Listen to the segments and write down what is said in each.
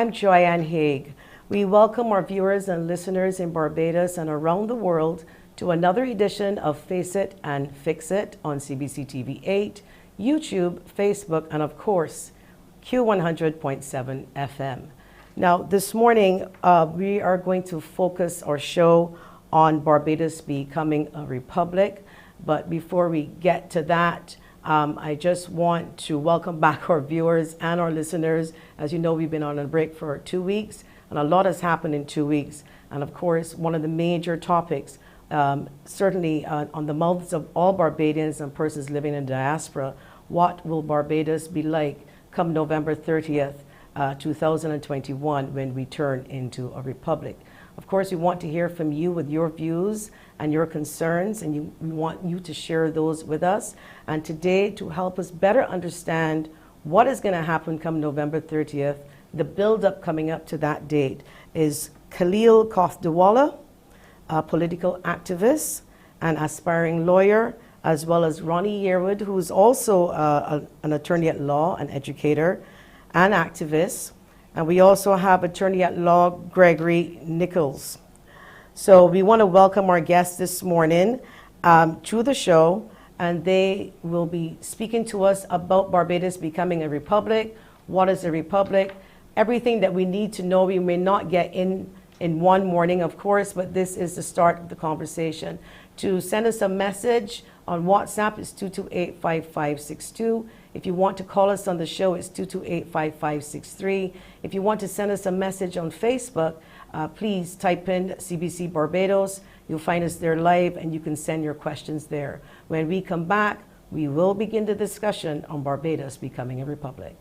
I'm Joanne Haig. We welcome our viewers and listeners in Barbados and around the world to another edition of Face It and Fix It on CBC TV 8, YouTube, Facebook, and of course, Q100.7 FM. Now, this morning, we are going to focus our show on Barbados becoming a republic. But before we get to that, I just want to welcome back our viewers and our listeners. As you know, we've been on a break for 2 weeks, and a lot has happened in 2 weeks. And of course, one of the major topics, certainly on the mouths of all Barbadians and persons living in diaspora, what will Barbados be like come November 30th, 2021, when we turn into a republic? Of course, we want to hear from you with your views and your concerns, and we want you to share those with us. And today, to help us better understand what is going to happen come November 30th, the build-up coming up to that date, is Khalil Kothdiwala, a political activist and aspiring lawyer, as well as Ronnie Yearwood, who is also an attorney at law, an educator, and activist. And we also have attorney at law Gregory Nichols. So we want to welcome our guests this morning to the show, and they will be speaking to us about Barbados becoming a republic. What is a republic? Everything that we need to know. We may not get in one morning, of course, but this is the start of the conversation. To send us a message on WhatsApp, it's 228-5562. If you want to call us on the show, it's 228-5563. If you want to send us a message on Facebook, please type in CBC Barbados. You'll find us there live, and you can send your questions there. When we come back, we will begin the discussion on Barbados becoming a republic.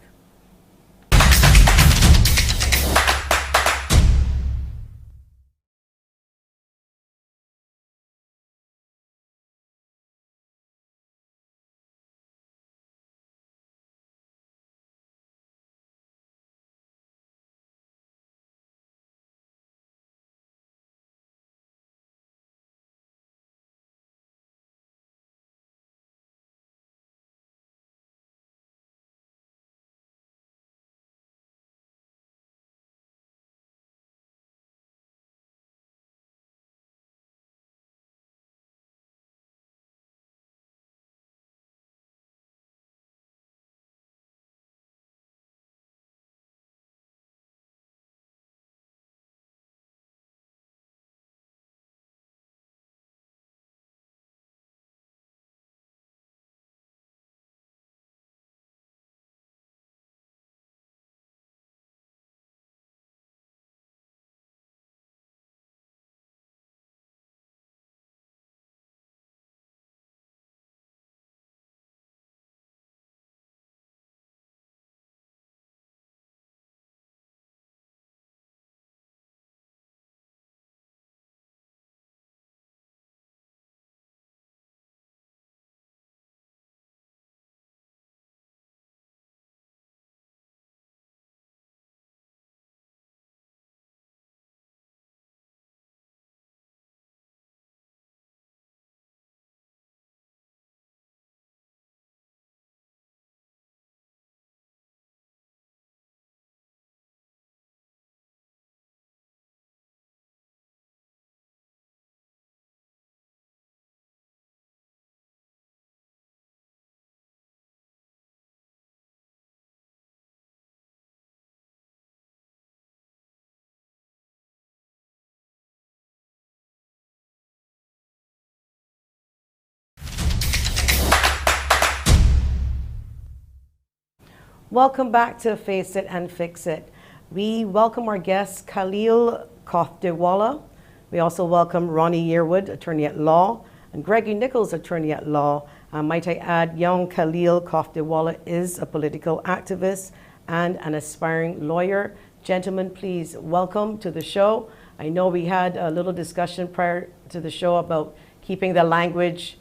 Welcome back to Face It and Fix It. We welcome our guest, Khalil Kothdiwala. We also welcome Ronnie Yearwood, attorney at law, and Gregory Nichols, attorney at law. Might I add, young Khalil Kothdiwala is a political activist and an aspiring lawyer. Gentlemen, please welcome to the show. I know we had a little discussion prior to the show about keeping the language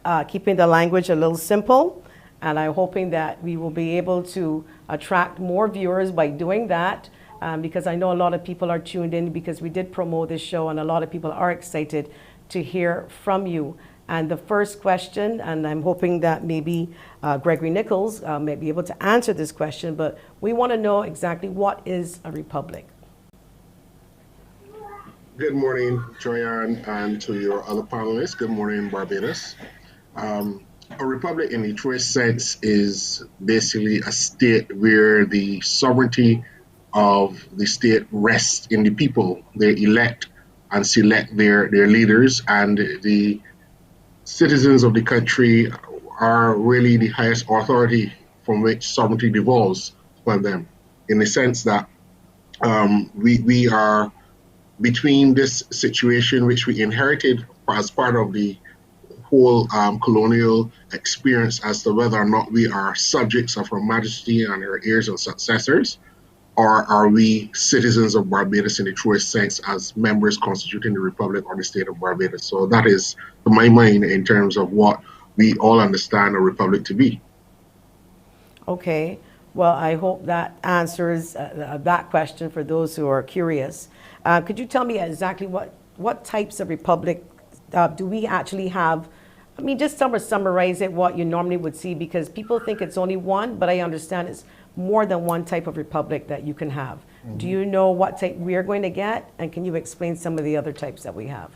a little simple. And I'm hoping that we will be able to attract more viewers by doing that, because I know a lot of people are tuned in because we did promote this show, and a lot of people are excited to hear from you. And the first question, and I'm hoping that maybe Gregory Nichols may be able to answer this question, but we want to know exactly what is a republic? Good morning, Joyanne, and to your other panelists. Good morning, Barbados. A republic, in the truest sense, is basically a state where the sovereignty of the state rests in the people. They elect and select their leaders, and the citizens of the country are really the highest authority from which sovereignty devolves upon them, in the sense that we are between this situation which we inherited as part of the whole colonial experience as to whether or not we are subjects of Her Majesty and her heirs and successors, or are we citizens of Barbados in the truest sense as members constituting the Republic or the state of Barbados. So that is, to my mind, in terms of what we all understand a republic to be. Okay. Well, I hope that answers that question for those who are curious. Could you tell me exactly what types of republic do we actually have? I mean, just summarize it, what you normally would see, because people think it's only one, but I understand it's more than one type of republic that you can have. Mm-hmm. Do you know what type we are going to get? And can you explain some of the other types that we have?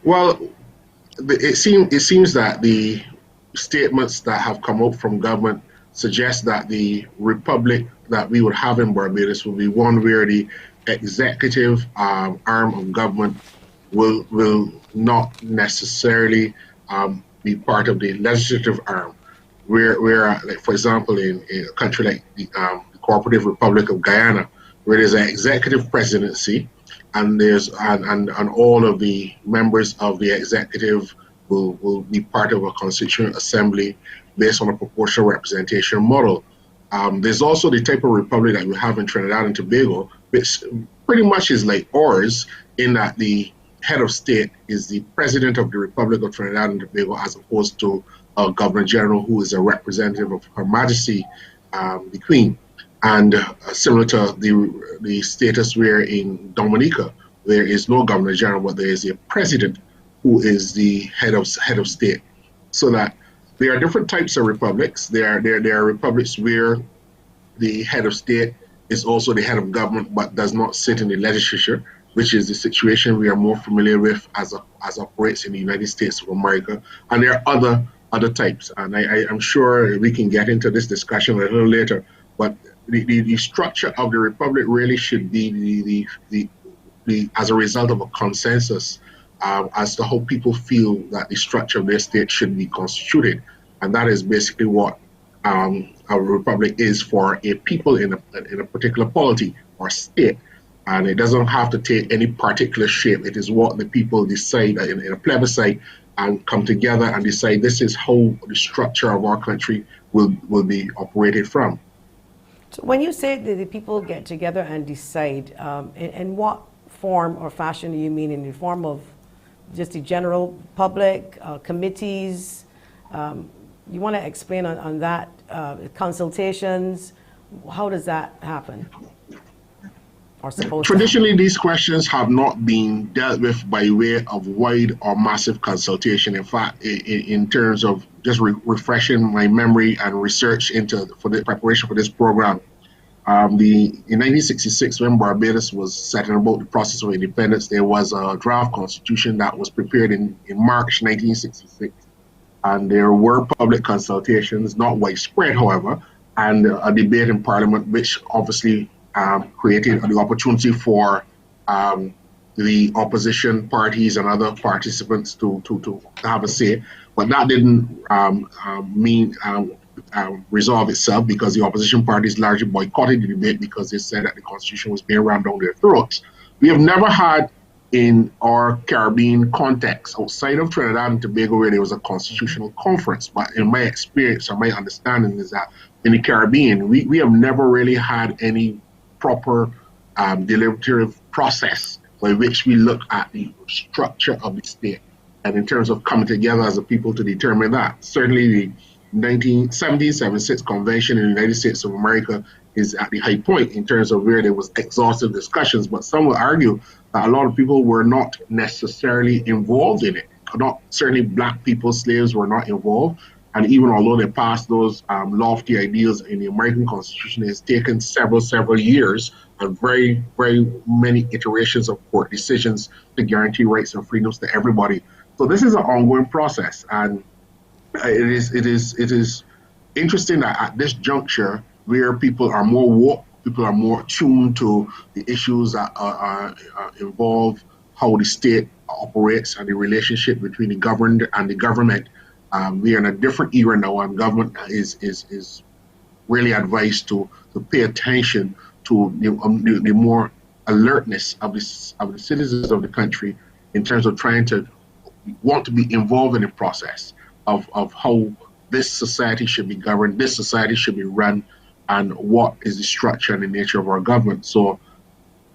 Well, it seems that the statements that have come out from government suggest that the republic that we would have in Barbados will be one where the executive arm of government will not necessarily be part of the legislative arm. Where like, for example, in a country like the Cooperative Republic of Guyana, where there's an executive presidency, and there's and all of the members of the executive will be part of a constituent assembly based on a proportional representation model. There's also the type of republic that we have in Trinidad and Tobago, which pretty much is like ours, in that the head of state is the president of the Republic of Trinidad and Tobago, as opposed to a governor general who is a representative of Her Majesty, the Queen. And similar to the status where in Dominica, there is no governor general, but there is a president who is the head of state. So that there are different types of republics. There are republics where the head of state is also the head of government, but does not sit in the legislature, which is the situation we are more familiar with as operates in the United States of America. And there are other types, and I'm sure we can get into this discussion a little later. But the structure of the republic really should be the as a result of a consensus as to how people feel that the structure of their state should be constituted, and that is basically what a republic is for a people in a particular polity or state. And it doesn't have to take any particular shape. It is what the people decide in a plebiscite and come together and decide this is how the structure of our country will be operated from. So when you say that the people get together and decide, in what form or fashion do you mean? In the form of just the general public, committees? You want to explain on that, consultations? How does that happen? Traditionally, these questions have not been dealt with by way of wide or massive consultation. In fact, in terms of just refreshing my memory and research for the preparation for this program, in 1966, when Barbados was setting about the process of independence, there was a draft constitution that was prepared in March 1966, and there were public consultations, not widespread, however, and a debate in Parliament, which obviously created the opportunity for the opposition parties and other participants to have a say. But that didn't resolve itself, because the opposition parties largely boycotted the debate because they said that the constitution was being rammed down their throats. We have never had, in our Caribbean context, outside of Trinidad and Tobago, where there was a constitutional conference. But in my experience or my understanding is that in the Caribbean, we have never really had any proper deliberative process by which we look at the structure of the state, and in terms of coming together as a people to determine that. Certainly the 1776 convention in the United States of America is at the high point in terms of where there was exhaustive discussions, but some will argue that a lot of people were not necessarily involved in it. not certainly black people, slaves were not involved. And even although they passed those lofty ideas in the American Constitution, it's taken several years and very many iterations of court decisions to guarantee rights and freedoms to everybody. So this is an ongoing process, and it is interesting that at this juncture, where people are more woke, people are more tuned to the issues that involve how the state operates and the relationship between the governed and the government. We are in a different era now, and government is really advised to pay attention to the more alertness of the citizens of the country in terms of trying to want to be involved in the process of how this society should be governed, this society should be run, and what is the structure and the nature of our government. So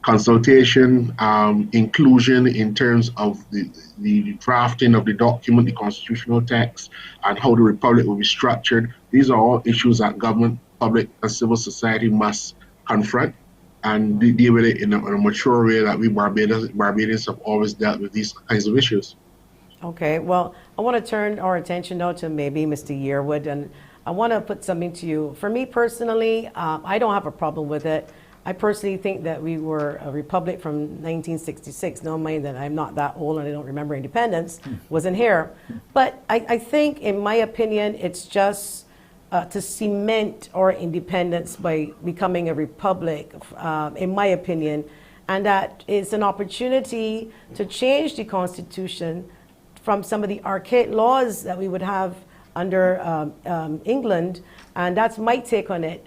consultation, inclusion in terms of the drafting of the document, the constitutional text, and how the republic will be structured. These are all issues that government, public, and civil society must confront and deal with it in a mature way that we Barbadians have always dealt with these kinds of issues. Okay, well, I want to turn our attention now to maybe Mr. Yearwood, and I want to put something to you. For me personally, I don't have a problem with it. I personally think that we were a republic from 1966. Don't mind that I'm not that old and I don't remember independence, wasn't here. But I think, in my opinion, it's just to cement our independence by becoming a republic, in my opinion, and that is an opportunity to change the Constitution from some of the archaic laws that we would have under England, and that's my take on it.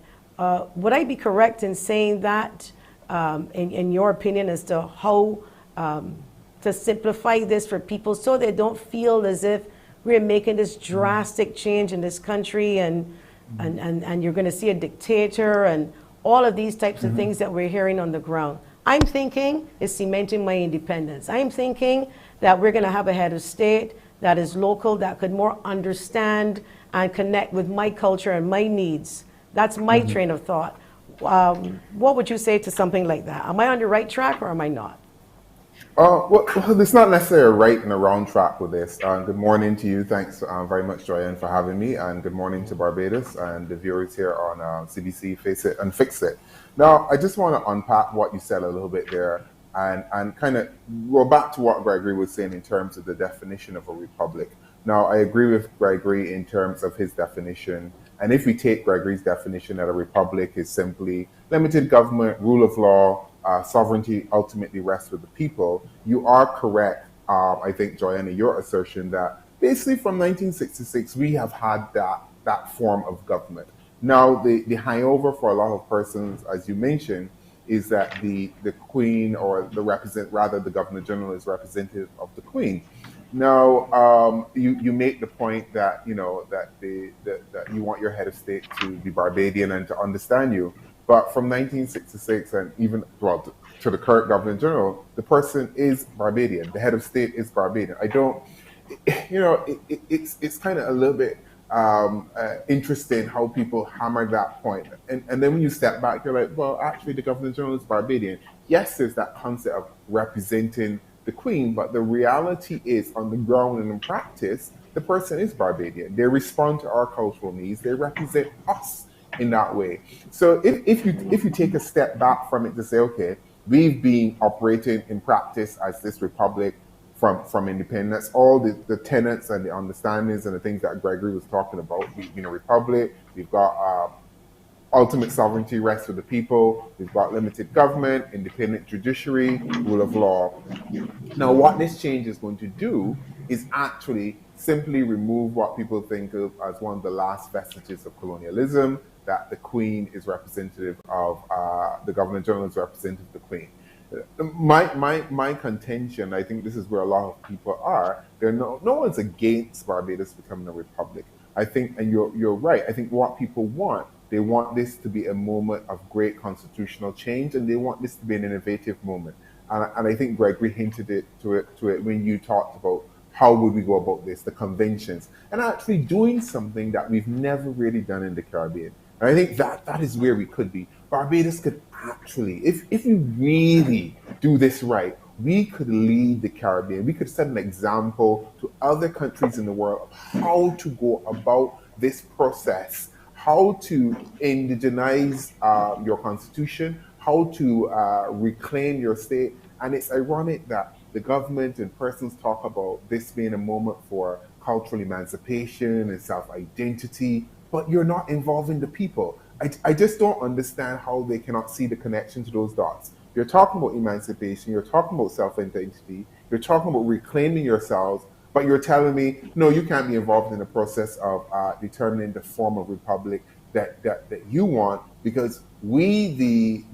Would I be correct in saying that, in your opinion, as to how to simplify this for people so they don't feel as if we're making this drastic change in this country and you're going to see a dictator and all of these types of things that we're hearing on the ground? I'm thinking it's cementing my independence. I'm thinking that we're going to have a head of state that is local, that could more understand and connect with my culture and my needs. That's my train of thought. What would you say to something like that? Am I on the right track or am I not? Well, there's not necessarily a right and a wrong track with this. Good morning to you. Thanks very much, Joyanne, for having me. And good morning to Barbados and the viewers here on CBC Face It and Fix It. Now, I just want to unpack what you said a little bit there and kind of go back to what Gregory was saying in terms of the definition of a republic. Now, I agree with Gregory in terms of his definition. And if we take Gregory's definition that a republic is simply limited government, rule of law, sovereignty ultimately rests with the people, you are correct, I think, Joanna, your assertion that basically from 1966, we have had that form of government. Now, the hangover for a lot of persons, as you mentioned, is that the Queen or the Governor General is representative of the Queen. Now, you make the point that that you want your head of state to be Barbadian and to understand you, but from 1966 and even to the current Governor General, the person is Barbadian. The head of state is Barbadian. I don't, it's kind of a little bit interesting how people hammer that point, and then when you step back, you're like, well, actually, the Governor General is Barbadian. Yes, there's that concept of representing the Queen, but the reality is, on the ground and in practice, the person is Barbadian. They respond to our cultural needs. They represent us in that way. So if you take a step back from it to say, okay, we've been operating in practice as this republic from independence, all the tenets and the understandings and the things that Gregory was talking about. We've been a republic. We've got ultimate sovereignty rests with the people. We've got limited government, independent judiciary, rule of law. Now, what this change is going to do is actually simply remove what people think of as one of the last vestiges of colonialism, that the Queen is representative of, the Governor General is representative of the Queen. My contention, I think this is where a lot of people are, no one's against Barbados becoming a republic. I think, and you're right, I think what people want, they want this to be a moment of great constitutional change, and they want this to be an innovative moment. And I think Gregory hinted to it when you talked about how would we go about this, the conventions, and actually doing something that we've never really done in the Caribbean. And I think that is where we could be. Barbados could actually, if you really do this right, we could lead the Caribbean. We could set an example to other countries in the world of how to go about this process, how to indigenize your constitution, how to reclaim your state. And it's ironic that the government and persons talk about this being a moment for cultural emancipation and self identity, but you're not involving the people. I just don't understand how they cannot see the connection to those dots. You're talking about emancipation, you're talking about self identity, you're talking about reclaiming yourselves, but you're telling me, no, you can't be involved in the process of determining the form of republic that you want because we,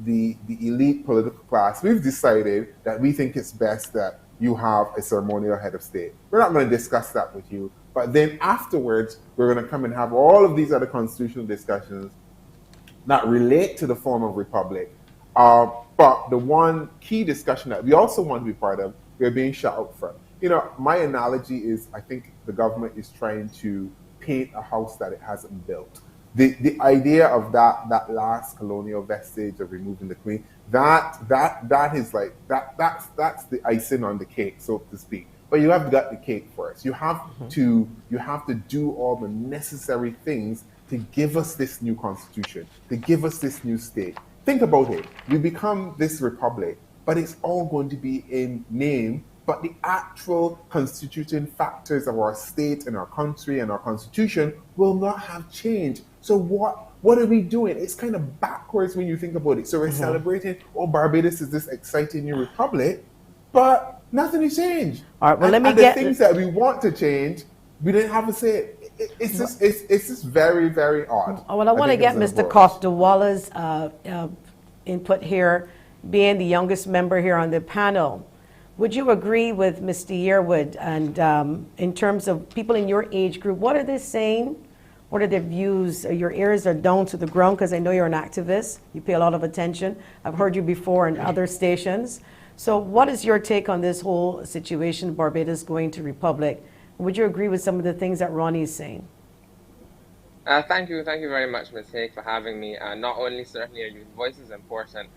the elite political class, we've decided that we think it's best that you have a ceremonial head of state. We're not going to discuss that with you. But then afterwards, we're going to come and have all of these other constitutional discussions that relate to the form of republic. But the one key discussion that we also want to be part of, we're being shut out from. You know, my analogy is I think the government is trying to paint a house that it hasn't built. The idea of that last colonial vestige of removing the queen, that is like that's the icing on the cake, so to speak. But you have got the cake first. You have to do all the necessary things to give us this new constitution, to give us this new state. Think about it. We become this republic, but it's all going to be in name, but the actual constituting factors of our state and our country and our constitution will not have changed. So what are we doing? It's kind of backwards when you think about it. So we're celebrating, oh, Barbados is this exciting new republic, but nothing has changed. All right, well, let me the things that we want to change, we didn't have a say. It's just very, very odd. Well, I want to get Mr. Costa-Wallace's input here, being the youngest member here on the panel. Would you agree with Mr. Yearwood? And in terms of people in your age group, what are they saying? What are their views? Your ears are down to the ground because I know you're an activist. You pay a lot of attention. I've heard you before in other stations. So what is your take on this whole situation, Barbados going to republic? Would you agree with some of the things that Ronnie is saying? Thank you very much, Ms. Haig, for having me. Not only certainly are your voices important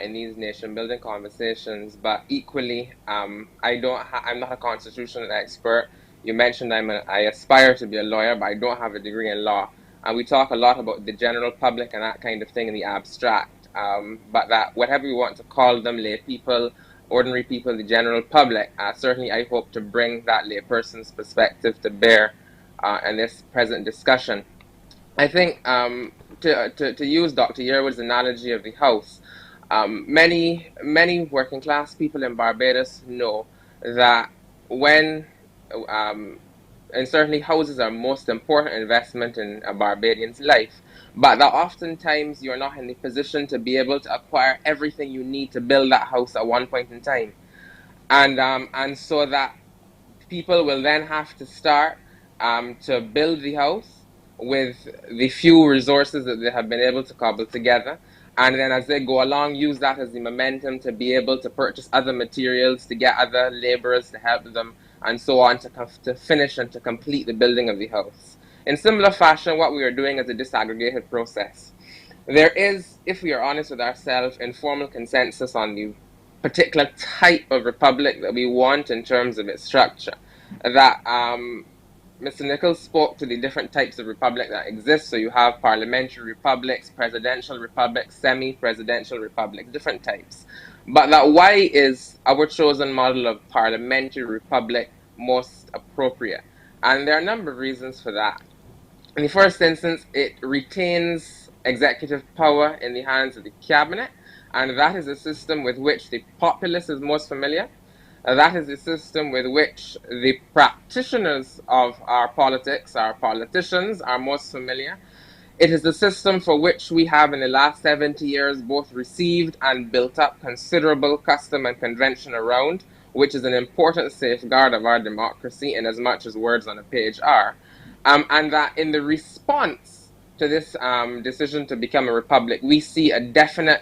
in these nation-building conversations, but equally, I'm not a constitutional expert. You mentioned I aspire to be a lawyer, but I don't have a degree in law. And we talk a lot about the general public and that kind of thing in the abstract, but that whatever we want to call them, lay people, ordinary people, the general public, certainly I hope to bring that layperson's perspective to bear in this present discussion. I think to use Dr. Yearwood's analogy of the house, many working class people in Barbados know that when, and certainly houses are most important investment in a Barbadian's life, but that oftentimes you're not in the position to be able to acquire everything you need to build that house at one point in time. And so that people will then have to start to build the house with the few resources that they have been able to cobble together. And then as they go along, use that as the momentum to be able to purchase other materials, to get other laborers to help them, and so on, to finish and to complete the building of the house. In similar fashion, what we are doing is a disaggregated process. There is, if we are honest with ourselves, informal consensus on the particular type of republic that we want in terms of its structure. That Mr. Nichols spoke to the different types of republic that exist. So you have parliamentary republics, presidential republics, semi-presidential republics, different types. But that why is our chosen model of parliamentary republic most appropriate? And there are a number of reasons for that. In the first instance, it retains executive power in the hands of the cabinet, and that is a system with which the populace is most familiar. That is the system with which the practitioners of our politics, our politicians, are most familiar. It is the system for which we have in the last 70 years both received and built up considerable custom and convention around, which is an important safeguard of our democracy in as much as words on a page are. And that in the response to this decision to become a republic, we see a definite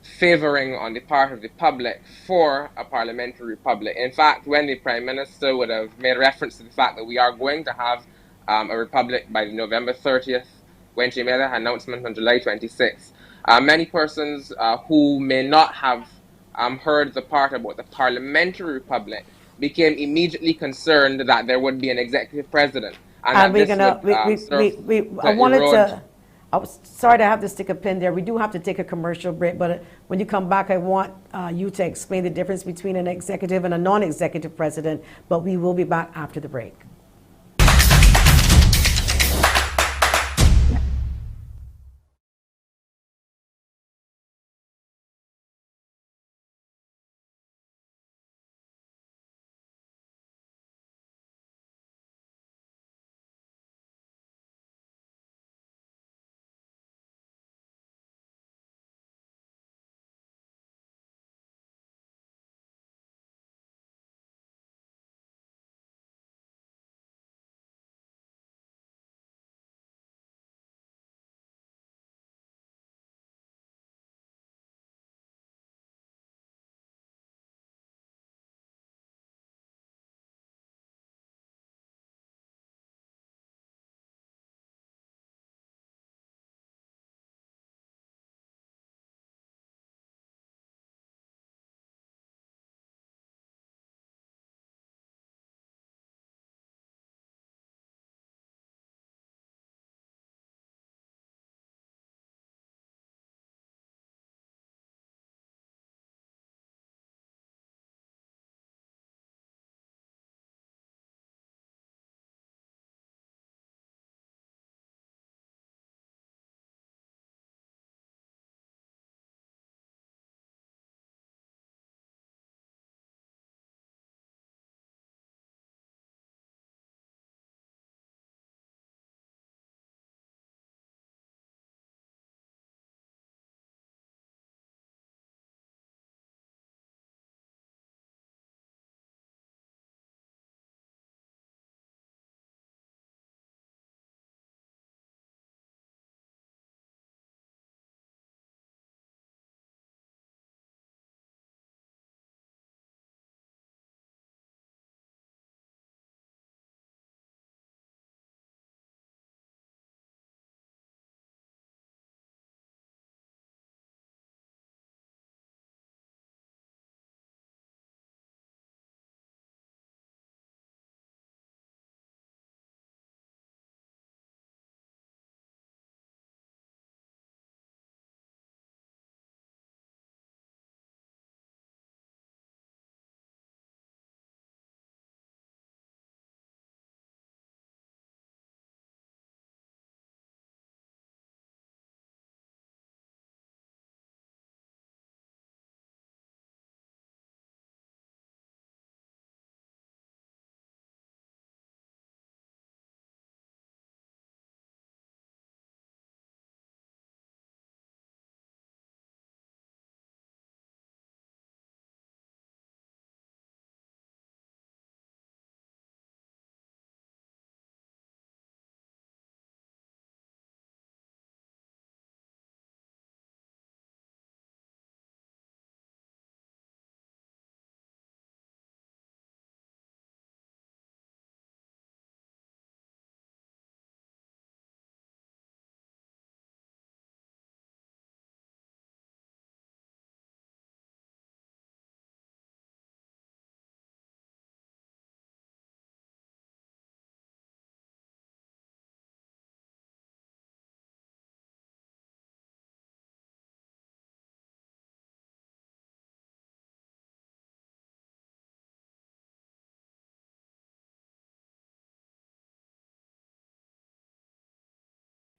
favoring on the part of the public for a parliamentary republic. In fact, when the Prime Minister would have made reference to the fact that we are going to have a republic by November 30th, when she made that announcement on July 26th, many persons who may not have heard the part about the parliamentary republic, became immediately concerned that there would be an executive president and And that we're this gonna, would serve I to wanted erode. to, I was sorry to have to stick a pin there. We do have to take a commercial break, but when you come back, I want you to explain the difference between an executive and a non-executive president, but we will be back after the break.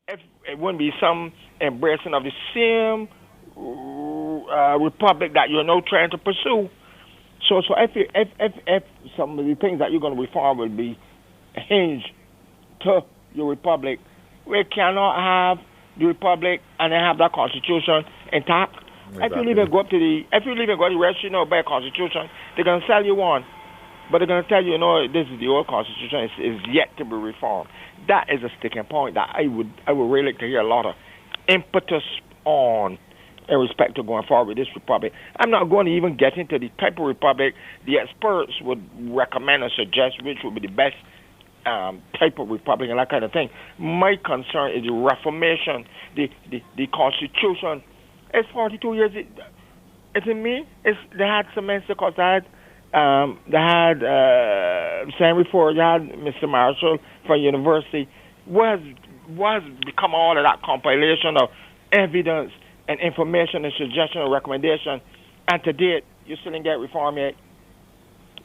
If it wouldn't be some embracing of the same republic that you're now trying to pursue. So if some of the things that you're going to reform will be hinged to your republic, we cannot have the republic and then have that constitution intact. If you Exactly. even go up to the if you even go to the registry, buy a constitution, they're going to sell you one. But they're going to tell you, this is the old constitution. Is yet to be reformed. That is a sticking point that I would really like to hear a lot of impetus on in respect to going forward with this republic. I'm not going to even get into the type of republic the experts would recommend and suggest which would be the best type of republic and that kind of thing. My concern is the Reformation, the Constitution. It's 42 years. To me, they had semester because they had Sam Ford, they had Mr. Marshall from university. Was become all of that compilation of evidence and information and suggestion and recommendation, and to date, you still didn't get reform yet.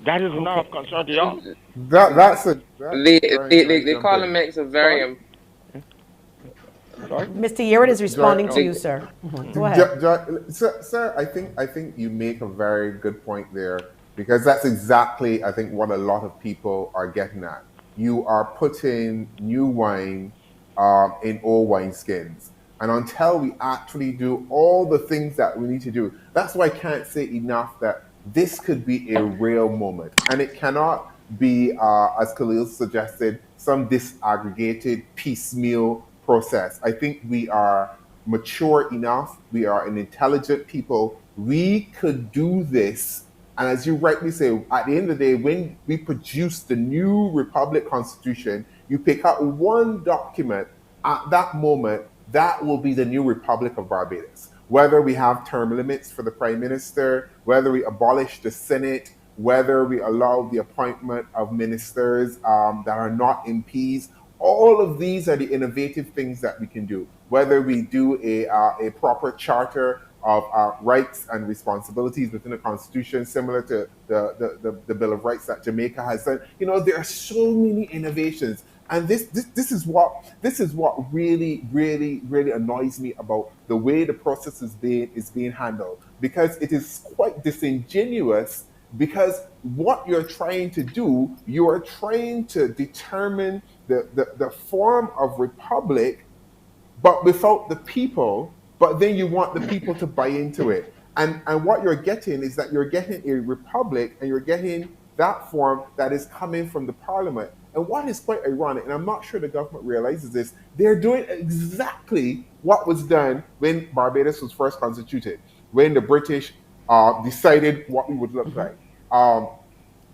That is not of concern to y'all. The column makes a very Mr. Yerrit is responding to you, sir. Go ahead. Sir, I think you make a very good point there, because that's exactly, I think, what a lot of people are getting at. You are putting new wine in old wineskins. And until we actually do all the things that we need to do, that's why I can't say enough that this could be a real moment. And it cannot be, as Khalil suggested, some disaggregated, piecemeal process. I think we are mature enough. We are an intelligent people. We could do this. And as you rightly say, at the end of the day, when we produce the new Republic Constitution, you pick out one document at that moment, that will be the new Republic of Barbados. Whether we have term limits for the Prime Minister, whether we abolish the Senate, whether we allow the appointment of ministers that are not MPs, all of these are the innovative things that we can do. Whether we do a proper charter of rights and responsibilities within the Constitution, similar to the Bill of Rights that Jamaica has done. There are so many innovations, and this is what really annoys me about the way the process is being handled, because it is quite disingenuous. Because what you're trying to do, you are trying to determine the form of republic, but without the people. But then you want the people to buy into it. And what you're getting is that you're getting a republic, and you're getting that form that is coming from the parliament. And what is quite ironic, and I'm not sure the government realizes this, they're doing exactly what was done when Barbados was first constituted, when the British decided what we would look like.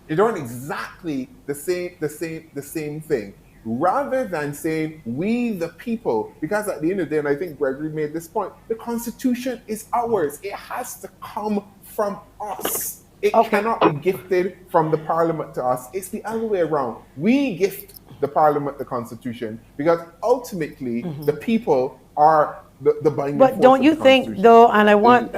They're doing exactly the same thing. Rather than saying we the people, because at the end of the day, and I think Gregory made this point, the Constitution is ours. It has to come from us. It cannot be gifted from the Parliament to us. It's the other way around. We gift the Parliament the Constitution, because ultimately the people are the binding force. But don't you think, though, and I want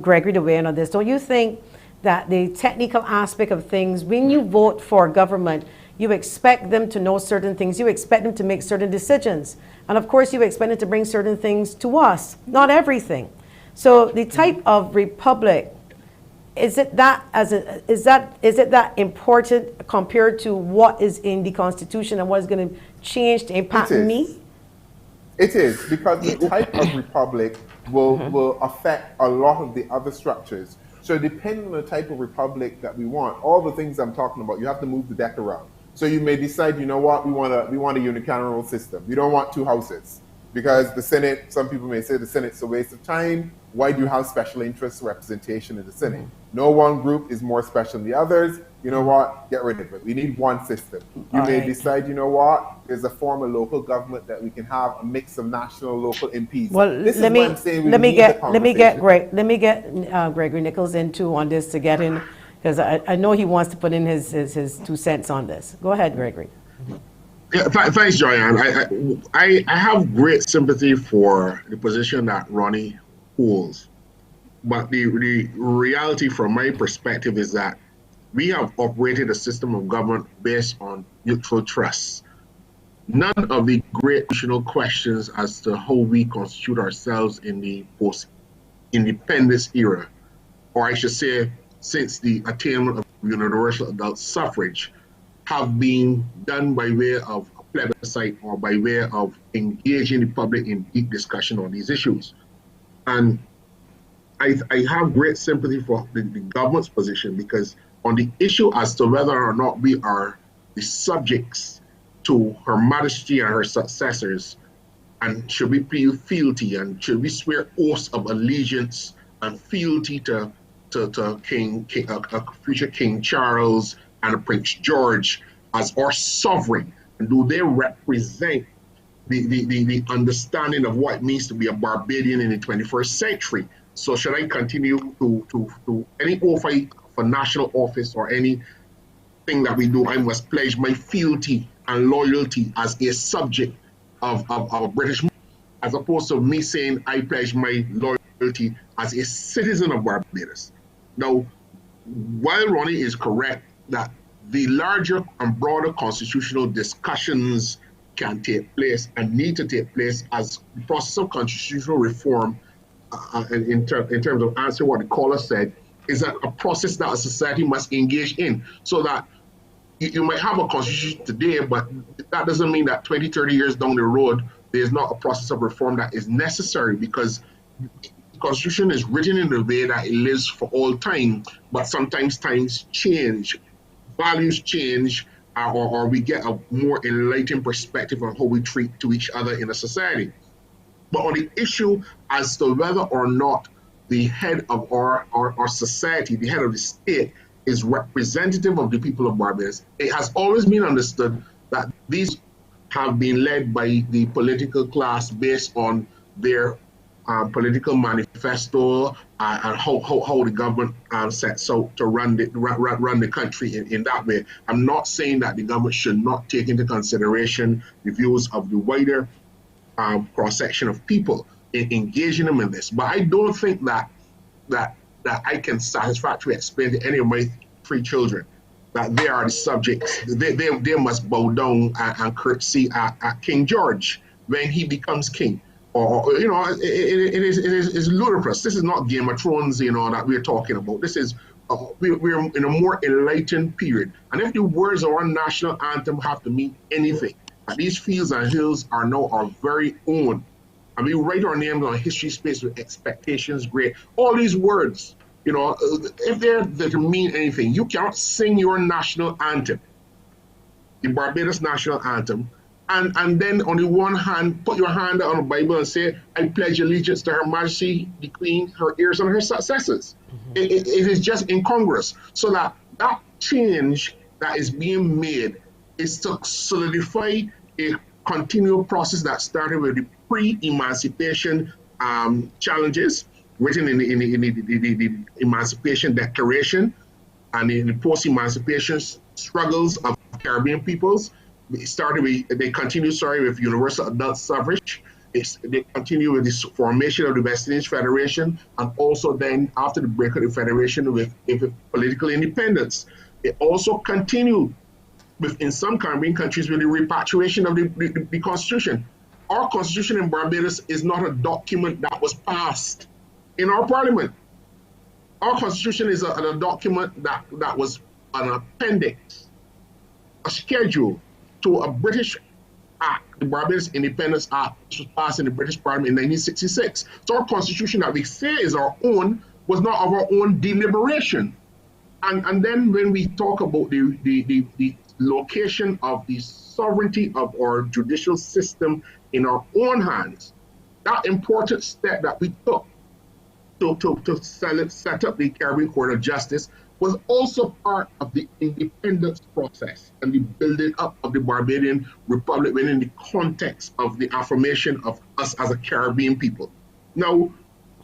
Gregory to weigh in on this, don't you think that the technical aspect of things, when you vote for government, you expect them to know certain things. You expect them to make certain decisions. And of course, you expect them to bring certain things to us, not everything. So the type of republic, is it that important compared to what is in the Constitution and what is going to change to impact me? It is, because the type of republic will affect a lot of the other structures. So depending on the type of republic that we want, all the things I'm talking about, you have to move the deck around. So you may decide, you know what, we want a unicameral system. We don't want two houses, because the Senate, some people may say the Senate's a waste of time. Why do you have special interest representation in the Senate? No one group is more special than the others. You know what, get rid of it. We need one system. You may decide, you know what, there's a form of local government that we can have a mix of national, local MPs. Well, let me get Gregory Nichols in too on this to get in, because I know he wants to put in his 2 cents on this. Go ahead, Gregory. Yeah, thanks, Joyanne. I have great sympathy for the position that Ronnie holds. But the reality from my perspective is that we have operated a system of government based on mutual trust. None of the great national questions as to how we constitute ourselves in the post-independence era, or I should say, since the attainment of universal adult suffrage, have been done by way of a plebiscite or by way of engaging the public in deep discussion on these issues. And I have great sympathy for the government's position, because on the issue as to whether or not we are the subjects to Her Majesty and her successors, and should we pay fealty, and should we swear oaths of allegiance and fealty to future King Charles and Prince George as our sovereign, and do they represent the understanding of what it means to be a Barbadian in the 21st century? So should I continue to any offer for national office or anything that we do, I must pledge my fealty and loyalty as a subject of British, as opposed to me saying I pledge my loyalty as a citizen of Barbados. Now, while Ronnie is correct that the larger and broader constitutional discussions can take place and need to take place as the process of constitutional reform, in terms of answering what the caller said, is that a process that a society must engage in, so that you might have a constitution today, but that doesn't mean that 20, 30 years down the road, there's not a process of reform that is necessary, because the constitution is written in a way that it lives for all time, but sometimes times change, values change, or we get a more enlightened perspective on how we treat to each other in a society. But on the issue as to whether or not the head of our society, the head of the state, is representative of the people of Barbados, it has always been understood that these have been led by the political class based on their political manifesto and how the government sets out to run the country in that way. I'm not saying that the government should not take into consideration the views of the wider cross-section of people in engaging them in this, but I don't think that I can satisfactorily explain to any of my 3 children that they are the subjects. They must bow down and curtsy at King George when he becomes king. Or you know, it is ludicrous. This is not Game of Thrones, you know, that we're talking about. This is we're in a more enlightened period. And if the words of our national anthem have to mean anything, these fields and hills are now our very own. And we write our names on history space with expectations great. All these words, you know, if they're to mean anything, you cannot sing your national anthem, the Barbados national anthem, and then on the one hand, put your hand on the Bible and say, I pledge allegiance to Her Majesty, the Queen, her heirs, and her successors. It is just incongruous. So that change that is being made is to solidify a continual process that started with the pre-emancipation challenges written in the Emancipation Declaration and in the post-emancipation struggles of Caribbean peoples. They continue with universal adult suffrage. They continue with the formation of the West Indies Federation, and also then after the break of the Federation with political independence. It also continued in some Caribbean countries with the repatriation of the Constitution. Our Constitution in Barbados is not a document that was passed in our Parliament. Our Constitution is a document that was an appendix, a schedule to a British Act, the Barbados Independence Act, which was passed in the British Parliament in 1966. So our Constitution that we say is our own was not of our own deliberation. And then when we talk about the location of the sovereignty of our judicial system in our own hands, that important step that we took to set up the Caribbean Court of Justice was also part of the independence process and the building up of the Barbadian Republic within the context of the affirmation of us as a Caribbean people. Now,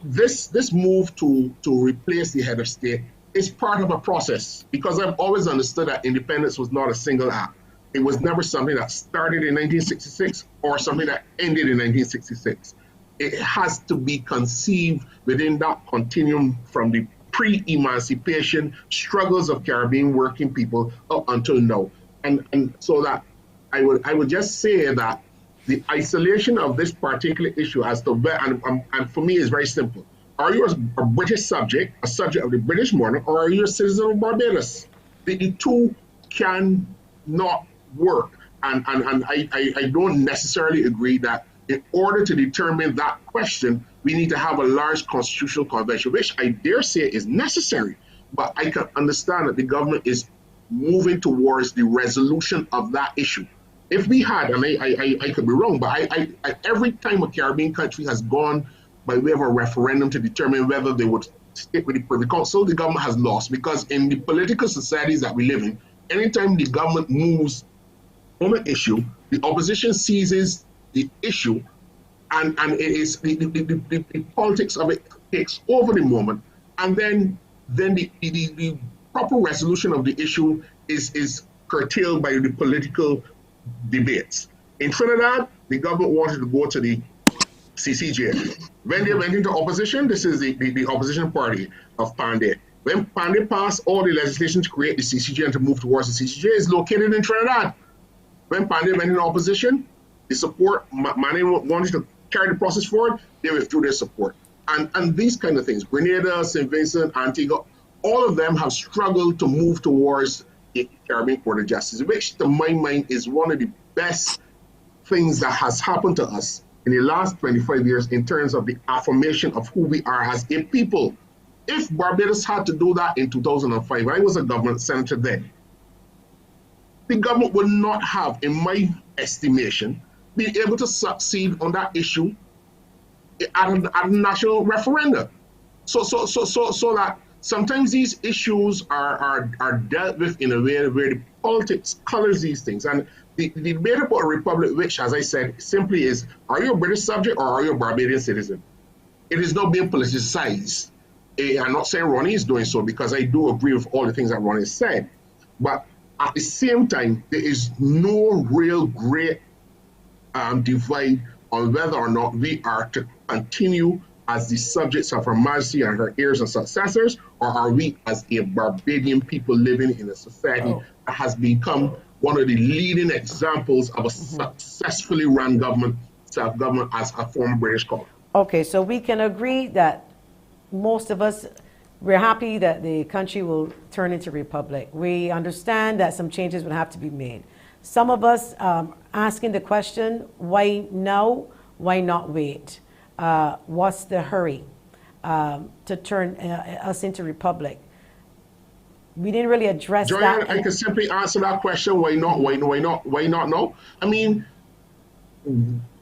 this move to replace the head of state is part of a process, because I've always understood that independence was not a single act. It was never something that started in 1966 or something that ended in 1966. It has to be conceived within that continuum from the pre-emancipation struggles of Caribbean working people up until now. And so that I would just say that the isolation of this particular issue as to, and for me is very simple. Are you a British subject, a subject of the British monarch, or are you a citizen of Barbados? The two can not work. And I don't necessarily agree that in order to determine that question, we need to have a large constitutional convention, which I dare say is necessary. But I can understand that the government is moving towards the resolution of that issue. If we had, and I could be wrong, but every time a Caribbean country has gone by way of a referendum to determine whether they would stick with the Privy Council, the government has lost, because in the political societies that we live in, anytime the government moves on an issue, the opposition seizes the issue, and it is the politics of it takes over the moment, and then the proper resolution of the issue is curtailed by the political debates. In Trinidad, the government wanted to go to the CCJ. When they went into opposition, this is the opposition party of Pandey. When Pandey passed all the legislation to create the CCJ and to move towards the CCJ, is located in Trinidad. When Pandey went into opposition, the support, Mane wanted to carry the process forward, they withdrew their support. And these kind of things, Grenada, St. Vincent, Antigua, all of them have struggled to move towards the Caribbean Court of Justice, which to my mind is one of the best things that has happened to us in the last 25 years in terms of the affirmation of who we are as a people. If Barbados had to do that in 2005, I was a government senator then, the government would not have, in my estimation, been able to succeed on that issue at a national referendum. So that sometimes these issues are dealt with in a way where the politics colors these things. And the debate about a republic, which, as I said, simply is, are you a British subject or are you a Barbadian citizen? It is not being politicized. I'm not saying Ronnie is doing so, because I do agree with all the things that Ronnie said. But at the same time, there is no real great divide on whether or not we are to continue as the subjects of Her Majesty and her heirs and successors, or are we as a Barbadian people living in a society that has become one of the leading examples of a successfully run government, self-government, as a former British colony. Okay, so we can agree that most of us, we're happy that the country will turn into a republic. We understand that some changes would have to be made. Some of us asking the question, why now? Why not wait? What's the hurry to turn us into republic? We didn't really address Joanne, that. I can simply answer that question. Why not? Why not now? I mean,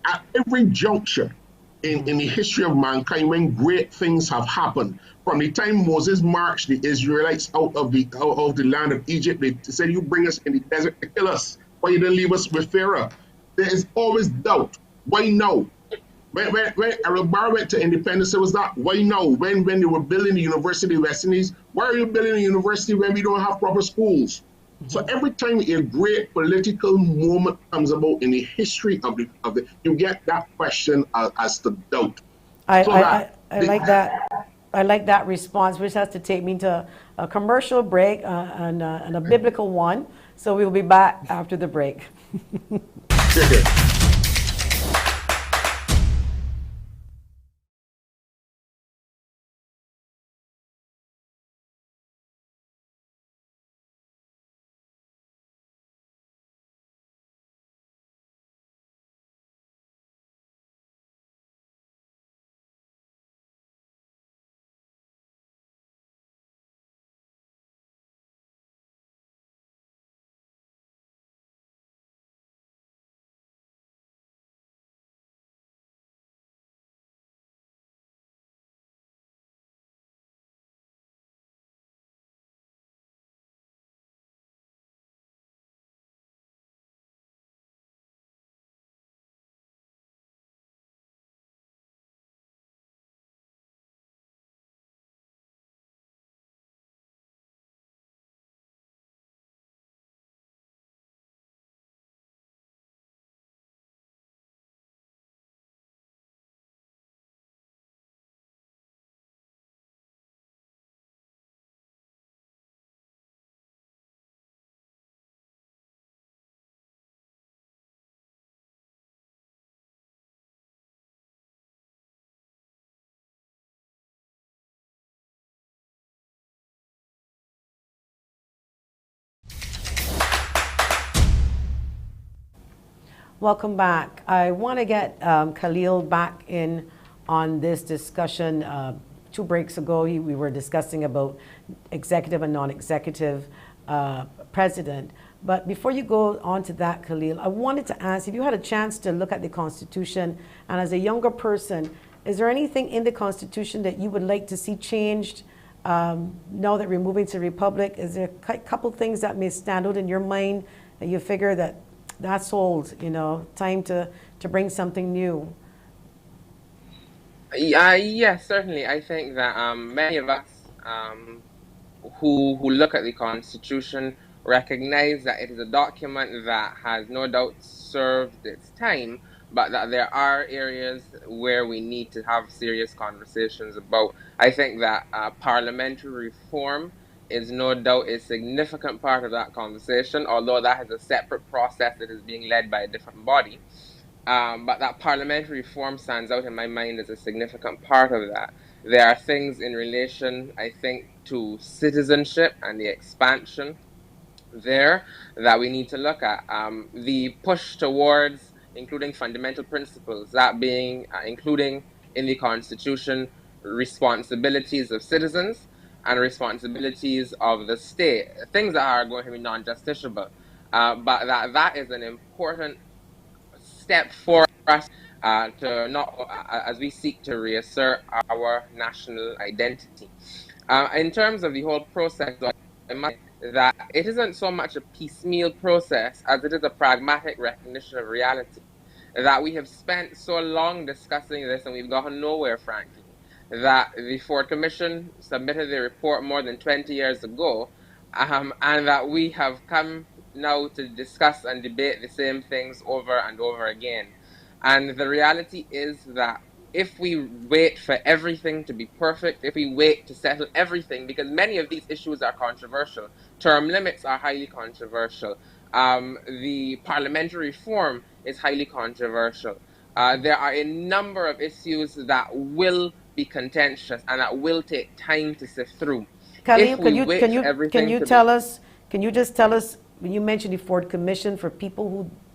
at every juncture in the history of mankind, when great things have happened, from the time Moses marched the Israelites out of the land of Egypt, they said, "You bring us in the desert to kill us. Why you didn't leave us with Pharaoh?" There is always doubt. Why now? When Arab Bar went to independence, it was that. Why now? When they were building the University of West Indies, why are you building a university when we don't have proper schools? So every time a great political moment comes about in the history of the you get that question as to doubt. I like that. I like that response, which has to take me to a commercial break and a biblical one. So we will be back after the break. Welcome back. I want to get Khalil back in on this discussion. 2 breaks ago, we were discussing about executive and non-executive president. But before you go on to that, Khalil, I wanted to ask, if you had a chance to look at the Constitution, and as a younger person, is there anything in the Constitution that you would like to see changed now that we're moving to Republic? Is there a couple things that may stand out in your mind that you figure that that's old, time to bring something new? Yes, certainly. I think that many of us who look at the Constitution recognize that it is a document that has no doubt served its time, but that there are areas where we need to have serious conversations about. I think that parliamentary reform is no doubt a significant part of that conversation, although that is a separate process that is being led by a different body. But that parliamentary reform stands out in my mind as a significant part of that. There are things in relation, I think, to citizenship and the expansion there that we need to look at. The push towards including fundamental principles, that being including in the Constitution responsibilities of citizens and responsibilities of the state, things that are going to be non-justiciable. But that is an important step for us to not as we seek to reassert our national identity. In terms of the whole process, I must say that it isn't so much a piecemeal process as it is a pragmatic recognition of reality. That we have spent so long discussing this and we've gotten nowhere, frankly. That the Ford Commission submitted the report more than 20 years ago, and that we have come now to discuss and debate the same things over and over again. And the reality is that if we wait for everything to be perfect, if we wait to settle everything, because many of these issues are controversial, term limits are highly controversial, the parliamentary reform is highly controversial. There are a number of issues that will be contentious and that will take time to sift through. If Khalil, we wait for can everything you to be tell us, can you just tell us, when you mentioned the Ford Commission, for people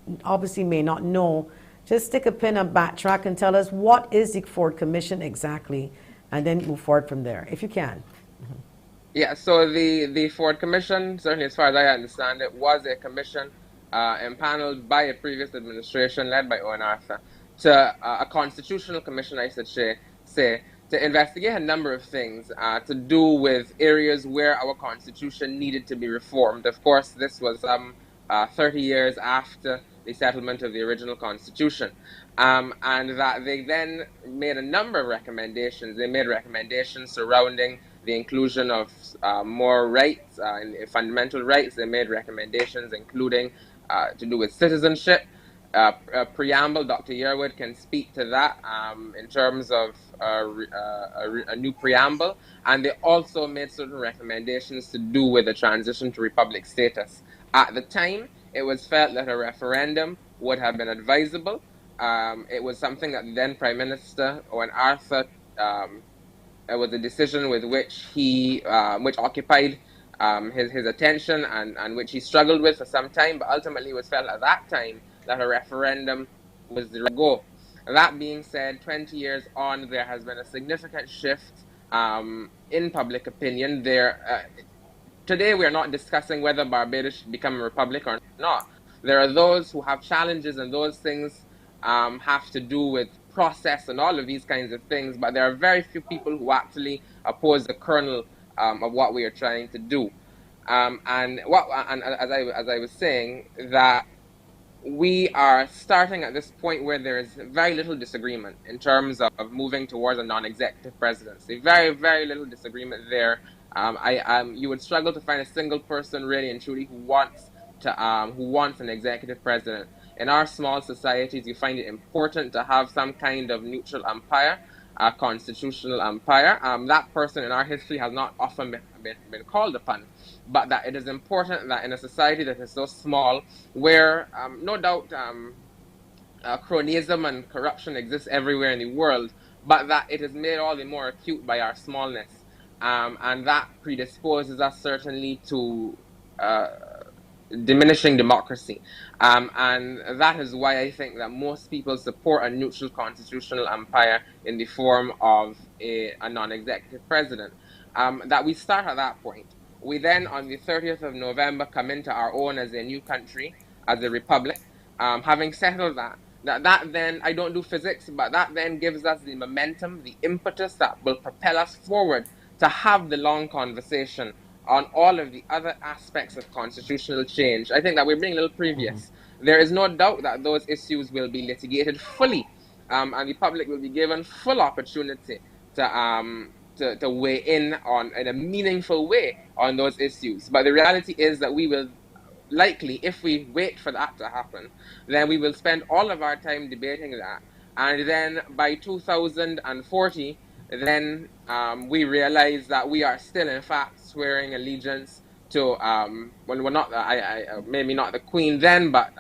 who obviously may not know, just stick a pin and backtrack and tell us what is the Ford Commission exactly, and then move forward from there, if you can. Yeah, so the Ford Commission, certainly as far as I understand it, was a commission impaneled by a previous administration led by Owen Arthur to a constitutional commission, I should say, to investigate a number of things to do with areas where our constitution needed to be reformed. Of course, this was 30 years after the settlement of the original constitution. And that they then made a number of recommendations. They made recommendations surrounding the inclusion of more rights, fundamental rights. They made recommendations including to do with citizenship. A preamble, Dr. Yearwood can speak to that in terms of a new preamble. And they also made certain recommendations to do with the transition to republic status. At the time, it was felt that a referendum would have been advisable. It was something that then Prime Minister Owen Arthur it was a decision with which which occupied his attention and which he struggled with for some time, but ultimately it was felt at that time that a referendum was the go. That being said, 20 years on, there has been a significant shift in public opinion. Today, we are not discussing whether Barbados should become a republic or not. There are those who have challenges, and those things have to do with process and all of these kinds of things. But there are very few people who actually oppose the kernel of what we are trying to do. And as I was saying, that we are starting at this point where there is very little disagreement in terms of moving towards a non-executive presidency. Very, very little disagreement there. You would struggle to find a single person really and truly who wants an executive president. In our small societies, you find it important to have some kind of neutral umpire, a constitutional umpire. That person in our history has not often been called upon, but that it is important that in a society that is so small, where no doubt cronyism and corruption exists everywhere in the world, but that it is made all the more acute by our smallness. And that predisposes us certainly to diminishing democracy. And that is why I think that most people support a neutral constitutional umpire in the form of a non-executive president. That we start at that point. We then, on the 30th of November, come into our own as a new country, as a republic. Having settled that then, I don't do physics, but that then gives us the momentum, the impetus that will propel us forward to have the long conversation on all of the other aspects of constitutional change. I think that we're being a little previous. There is no doubt that those issues will be litigated fully and the public will be given full opportunity to weigh in a meaningful way on those issues. But the reality is that we will likely, if we wait for that to happen, then we will spend all of our time debating that. And then by 2040, then we realize that we are still, in fact, swearing allegiance to, well, we're not, maybe not the Queen then, but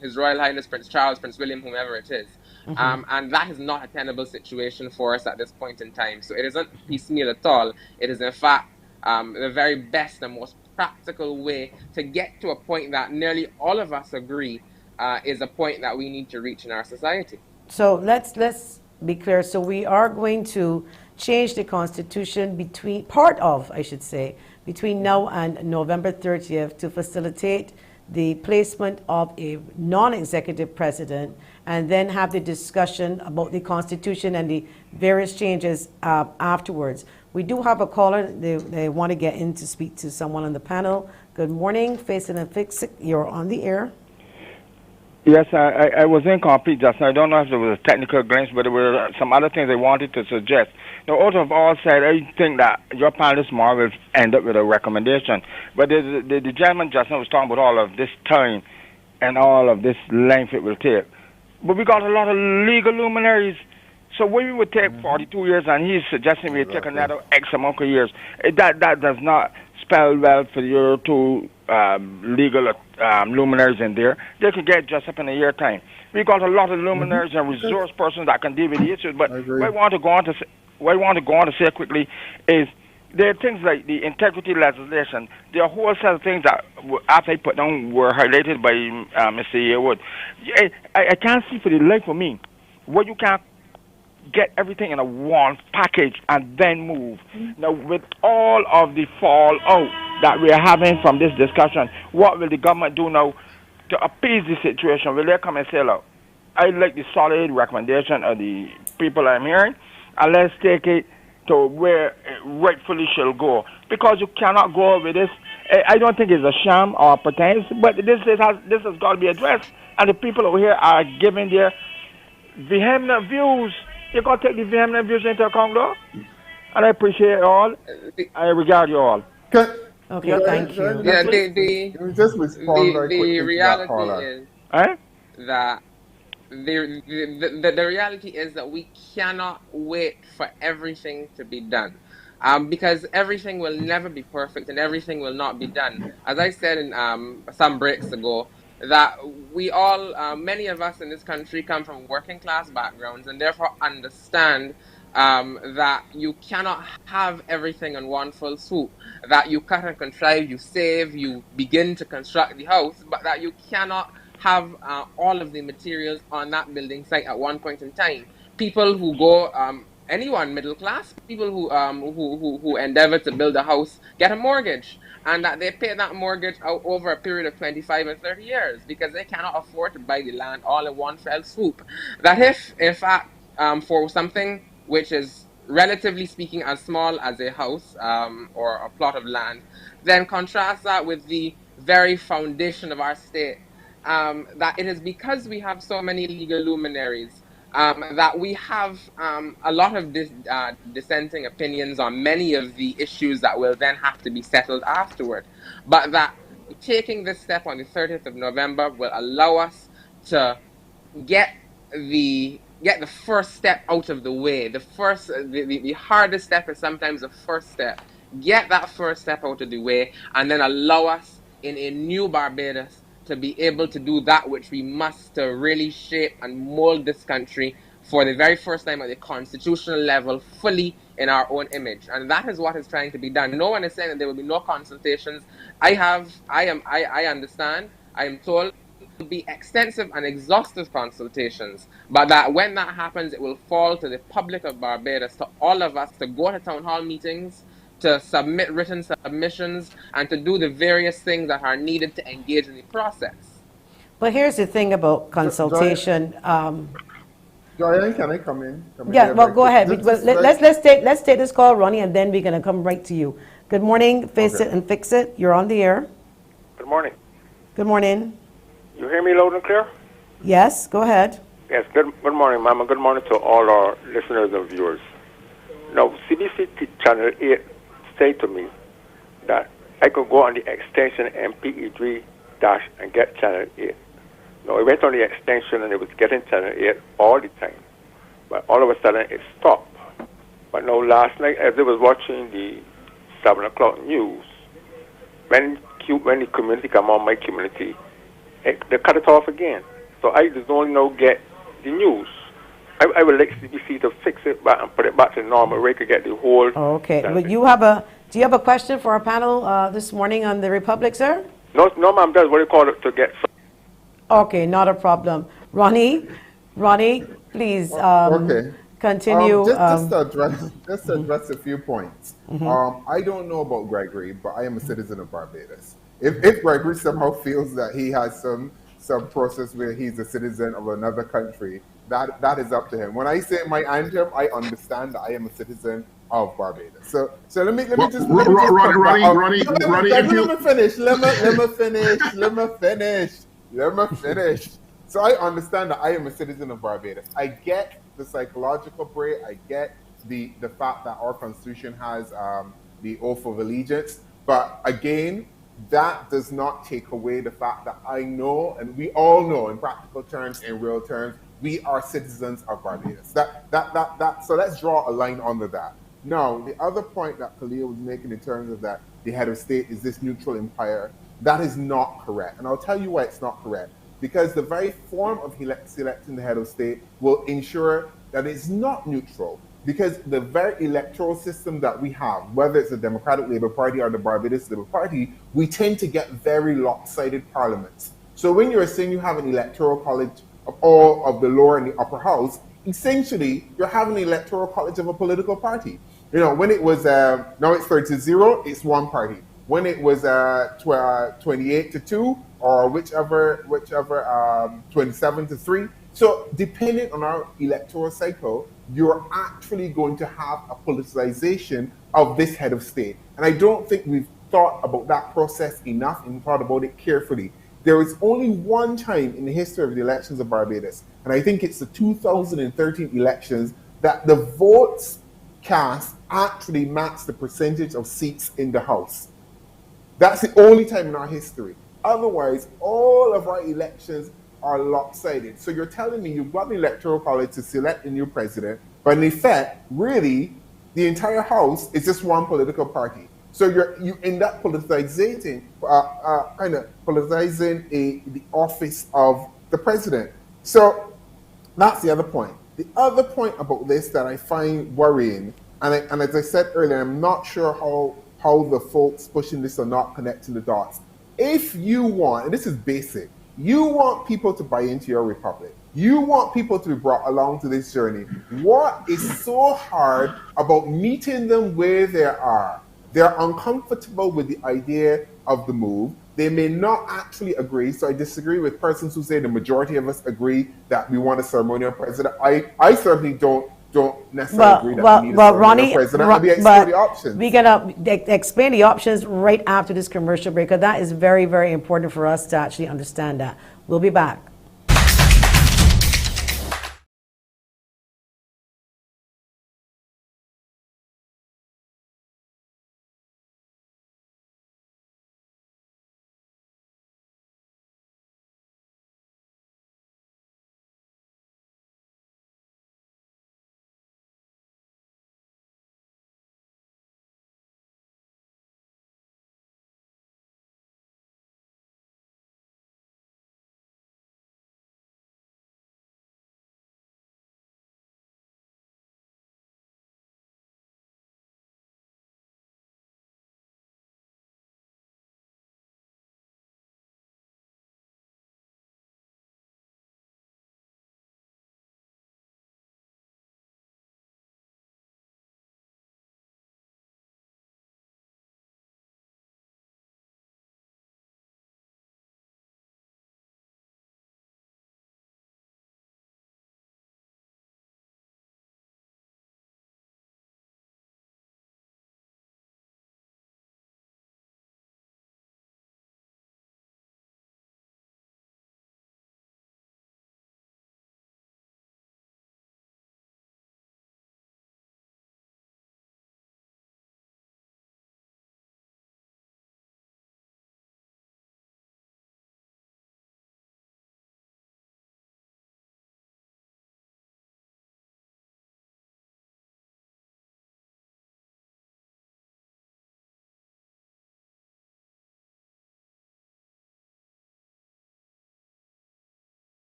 His Royal Highness Prince Charles, Prince William, whomever it is. And that is not a tenable situation for us at this point in time. So it isn't piecemeal at all. It is, in fact, the very best and most practical way to get to a point that nearly all of us agree is a point that we need to reach in our society. So let's be clear. So we are going to change the Constitution between now and November 30th to facilitate the placement of a non-executive president, and then have the discussion about the Constitution and the various changes afterwards. We do have a caller. They want to get in to speak to someone on the panel. Good morning, Face It and Fix It. You're on the air. Yes, I was incomplete just now. I don't know if there was a technical glitch, but there were some other things I wanted to suggest. Now, out of all said, I think that your panel this morning will end up with a recommendation. But the gentleman just now was talking about all of this time and all of this length it will take. But we got a lot of legal luminaries. So we would take 42 years, and he's suggesting we take another X amount of years. That does not spell well for your two legal luminaries in there. They can get just up in a year time. We got a lot of luminaries and resource persons that can deal with the issues. But what I want to go on to say quickly is there are things like the integrity legislation. There are a whole set of things that, after I put down, were highlighted by Mr. Yearwood. I can't see for the life of me where you can't get everything in a one package and then move. Now, with all of the fallout that we're having from this discussion, what will the government do now to appease the situation? Will they come and say, look, I like the solid recommendation of the people I'm hearing, and let's take it to where it rightfully shall go? Because you cannot go with this. I don't think it's a sham or pretense, but this has got to be addressed. And the people over here are giving their vehement views. You got to take the vehement views into account, though. And I appreciate it all. I regard you all. Okay, thank you. Yeah, just respond very quickly the reality to that is Eh? that the reality is that we cannot wait for everything to be done. Because everything will never be perfect and everything will not be done. As I said in some breaks ago, that we all, many of us in this country come from working class backgrounds and therefore understand that you cannot have everything in one full swoop, that you cut and contrive, you save, you begin to construct the house, but that you cannot have all of the materials on that building site at one point in time. People who go, anyone middle class, people who endeavor to build a house get a mortgage, and that they pay that mortgage out over a period of 25 and 30 years because they cannot afford to buy the land all in one fell swoop. That if, in fact, for something which is relatively speaking as small as a house or a plot of land, then contrast that with the very foundation of our state, that it is because we have so many legal luminaries that we have a lot of dissenting opinions on many of the issues that will then have to be settled afterward. But that taking this step on the 30th of November will allow us to get the first step out of the way. The hardest step is sometimes the first step. Get that first step out of the way, and then allow us in a new Barbados to be able to do that which we must to really shape and mold this country for the very first time at the constitutional level, fully in our own image. And that is what is trying to be done. No one is saying that there will be no consultations. I understand, I am told will be extensive and exhaustive consultations, but that when that happens, it will fall to the public of Barbados, to all of us, to go to town hall meetings, to submit written submissions, and to do the various things that are needed to engage in the process. But here's the thing about consultation. Joanne, can I come in? Yeah, well, go ahead. Let's take this call, Ronnie, and then we're going to come right to you. Good morning, Face It and Fix It. You're on the air. Good morning. Good morning. You hear me loud and clear? Yes, go ahead. Yes, good morning, ma'am, and good morning to all our listeners and viewers. Now, CBC Channel 8 said to me that I could go on the extension MPE3 dash and get Channel 8. Now, I went on the extension and it was getting Channel 8 all the time. But all of a sudden, it stopped. But now, last night, as I was watching the 7 o'clock news, when the community come on my community, they cut it off again. So I just only now get the news. I would like CBC to fix it back and put it back to normal where I could get the whole. Okay. But do you have a question for our panel this morning on the Republic, sir? No, ma'am. That's what you call it to get. Okay, not a problem. Ronnie, please Okay. continue. Just to address a few points. I don't know about Gregory, but I am a citizen of Barbados. If Gregory somehow feels that he has some process where he's a citizen of another country, that is up to him. When I say my anthem, I understand that I am a citizen of Barbados. So let me just Ronnie, let me finish. So I understand that I am a citizen of Barbados. I get the psychological break. I get the fact that our constitution has the oath of allegiance. But again, that does not take away the fact that I know, and we all know in practical terms, in real terms, we are citizens of Barbados. So let's draw a line under that. Now, the other point that Khalil was making in terms of that the head of state is this neutral umpire, that is not correct. And I'll tell you why it's not correct. Because the very form of selecting the head of state will ensure that it's not neutral. Because the very electoral system that we have, whether it's the Democratic Labour Party or the Barbados Labour Party, we tend to get very lopsided parliaments. So when you're saying you have an electoral college of all of the lower and the upper house, essentially you're having an electoral college of a political party. You know, when it was, now it's 30-0, it's one party. When it was 28-2 or whichever 27-3. So depending on our electoral cycle, you're actually going to have a politicization of this head of state. And I don't think we've thought about that process enough and thought about it carefully. There is only one time in the history of the elections of Barbados, and I think it's the 2013 elections, that the votes cast actually matched the percentage of seats in the House. That's the only time in our history. Otherwise, all of our elections are lopsided. So you're telling me you've got an electoral college to select a new president, but in effect, really, the entire House is just one political party. So you end up politicizing, the office of the president. So that's the other point. The other point about this that I find worrying, and as I said earlier, I'm not sure how the folks pushing this are not connecting the dots. If you want, and this is basic, you want people to buy into your republic. You want people to be brought along to this journey. What is so hard about meeting them where they are? They're uncomfortable with the idea of the move. They may not actually agree. So I disagree with persons who say the majority of us agree that we want a ceremonial president. I certainly don't necessarily agree that we need a ceremonial Ronnie, president. I'll be exploring the options. We're going to explain the options right after this commercial break, because that is very, very important for us to actually understand that. We'll be back.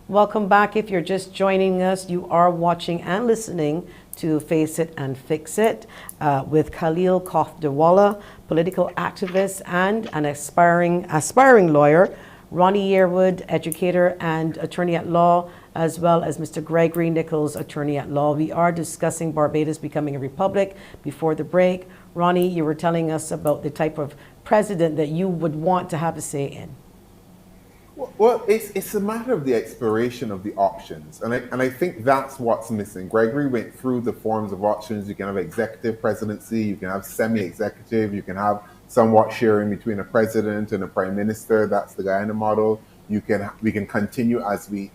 Welcome back. If you're just joining us, you are watching and listening to Face It and Fix It with Khalil Kofdewala, political activist and an aspiring lawyer, Ronnie Yearwood, educator and attorney at law, as well as Mr. Gregory Nichols, attorney at law. We are discussing Barbados becoming a republic. Before the break, Ronnie, you were telling us about the type of president that you would want to have a say in. Well, it's a matter of the exploration of the options, and I think that's what's missing. Gregory went through the forms of options. You can have executive presidency, you can have semi-executive, you can have somewhat sharing between a president and a prime minister. That's the Guyana model. We can continue as we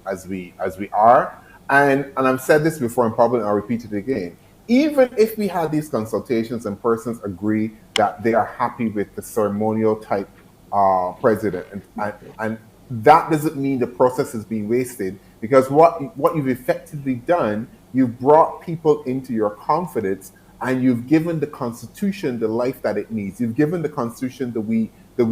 are, and I've said this before in public, and I'll repeat it again. Even if we had these consultations and persons agree that they are happy with the ceremonial type president, and that doesn't mean the process is being wasted, because what you've effectively done, you've brought people into your confidence, and you've given the Constitution the life that it needs. You've given the Constitution the we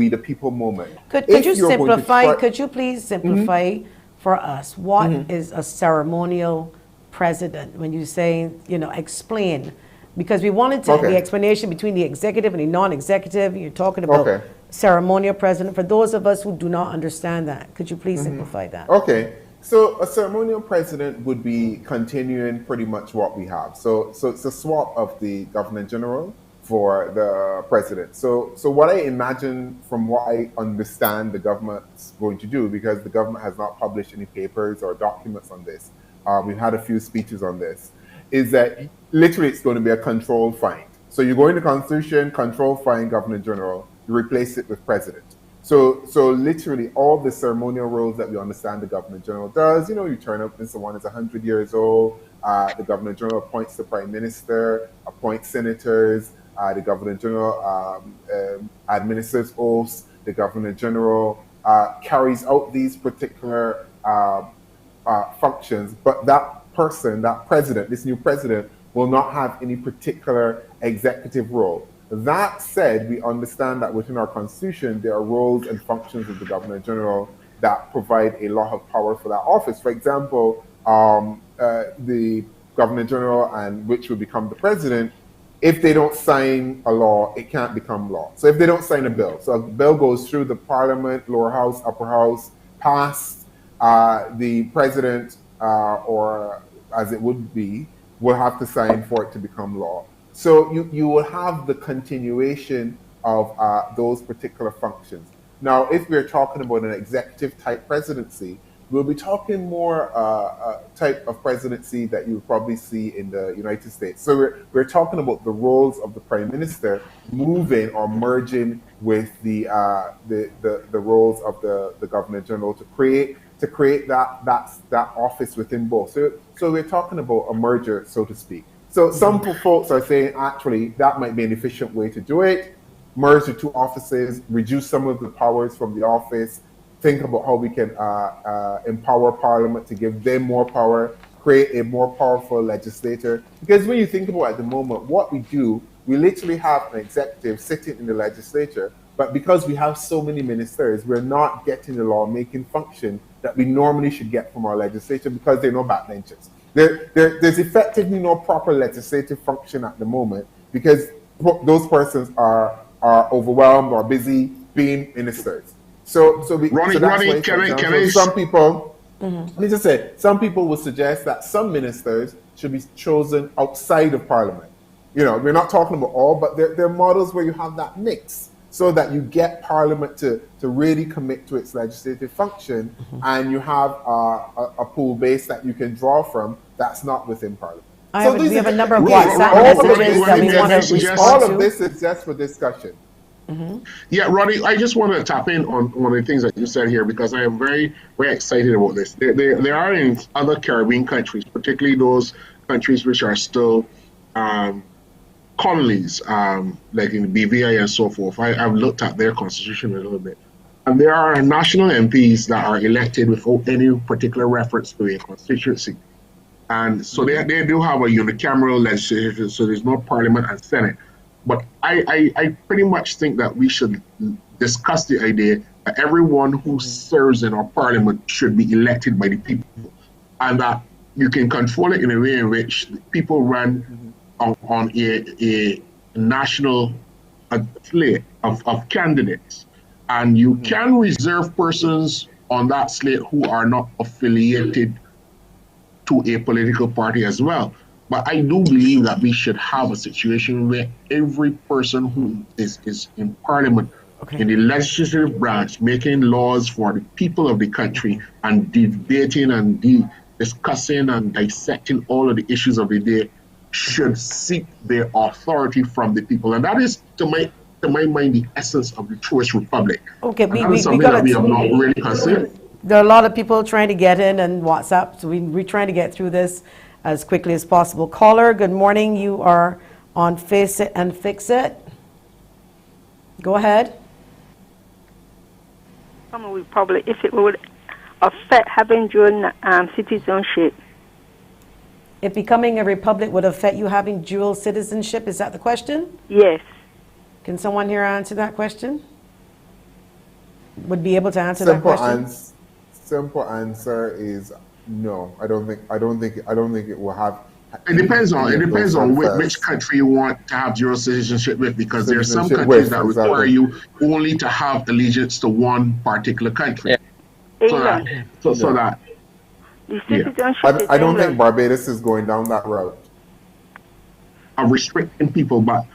the people moment. Could you simplify? Could you please simplify for us what is a ceremonial president? When you say, explain, because we wanted to the explanation between the executive and the non-executive. You're talking about ceremonial president. For those of us who do not understand that, could you please simplify that? Okay. So a ceremonial president would be continuing pretty much what we have. So it's a swap of the governor general for the president. So what I imagine, from what I understand the government's going to do, because the government has not published any papers or documents on this, we've had a few speeches on this, is that literally it's going to be a controlled find. So you go into Constitution, control find governor general, you replace it with president. So literally all the ceremonial roles that we understand the governor general does, you turn up when someone is 100 years old, the governor general appoints the prime minister, appoints senators, the governor general administers oaths, the governor general carries out these particular functions, but that person, that president, this new president, will not have any particular executive role. That said, we understand that within our Constitution, there are roles and functions of the Governor General that provide a lot of power for that office. For example, the Governor General, and which will become the president, if they don't sign a law, it can't become law. So if they don't sign a bill, so a bill goes through the Parliament, lower house, upper house, passed, the president, or as it would be, will have to sign for it to become law. So you will have the continuation of those particular functions. Now, if we're talking about an executive type presidency, we'll be talking more type of presidency that you would probably see in the United States. So we're talking about the roles of the prime minister moving or merging with the roles of the governor general to create that office within both. So we're talking about a merger, so to speak. So some folks are saying, actually, that might be an efficient way to do it. Merge the two offices, reduce some of the powers from the office, think about how we can empower Parliament to give them more power, create a more powerful legislator. Because when you think about it at the moment, what we do, we literally have an executive sitting in the legislature, but because we have so many ministers, we're not getting the lawmaking function that we normally should get from our legislature because they're no backbenchers. There's effectively no proper legislative function at the moment because those persons are overwhelmed or busy being ministers. So Ronnie, some people, let me just say, some people would suggest that some ministers should be chosen outside of Parliament. We're not talking about all, but there are models where you have that mix, so that you get Parliament to really commit to its legislative function, and you have a pool base that you can draw from that's not within Parliament. We have a number of WhatsApp messages that we want to respond to. All of this is just for discussion. Yeah, Ronnie, I just want to tap in on one of the things that you said here, because I am very, very excited about this. There are in other Caribbean countries, particularly those countries which are still colonies, like in BVI and so forth. I've looked at their constitution a little bit. And there are national MPs that are elected without any particular reference to a constituency. And so they do have a unicameral legislature, so there's no Parliament and Senate. But I pretty much think that we should discuss the idea everyone who serves in our parliament should be elected by the people, and that you can control it in a way in which people run on a national slate of candidates, and you can reserve persons on that slate who are not affiliated to a political party as well. But I do believe that we should have a situation where every person who is in parliament, in the legislative branch, making laws for the people of the country and debating and discussing and dissecting all of the issues of the day, should seek their authority from the people. And that is, to my mind, the essence of the truest republic. Okay, we got that we have not really considered. There are a lot of people trying to get in and WhatsApp, so we're trying to get through this as quickly as possible. Caller, good morning. You are on Face It and Fix It. Go ahead. Common Republic, if it would affect having dual citizenship. If becoming a republic would affect you having dual citizenship, is that the question? Yes. Can someone here answer that question? Would be able to answer that question? Simple answer is no. I don't think it will have. It depends on which country you want to have dual citizenship with, because there are some countries that require you only to have allegiance to one particular country. Yeah. So that the citizenship I don't think Barbados is going down that route of restricting people, but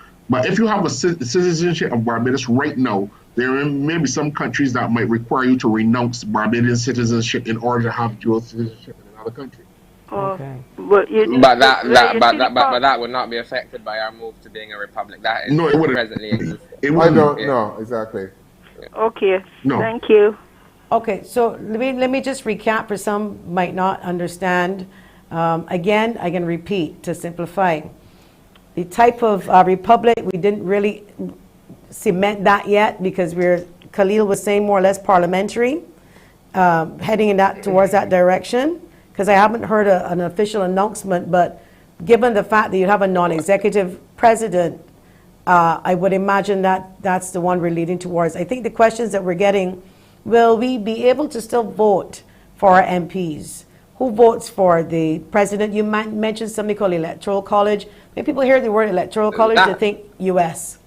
if you have a citizenship of Barbados right now, there may be some countries that might require you to renounce Barbadian citizenship in order to have dual citizenship in another country. Okay. But that would not be affected by our move to being a republic. That is presently existing. I don't know exactly. Okay. No. Thank you. Okay, so let me just recap for some might not understand. Again, I can repeat to simplify. The type of republic, we didn't really cement that yet because Khalil was saying more or less parliamentary, heading in that towards that direction. Because I haven't heard an official announcement, but given the fact that you have a non-executive president, I would imagine that that's the one we're leading towards. I think the questions that we're getting, will we be able to still vote for our MPs? Who votes for the president? You mentioned something called electoral college. When people hear the word electoral college, they think U.S.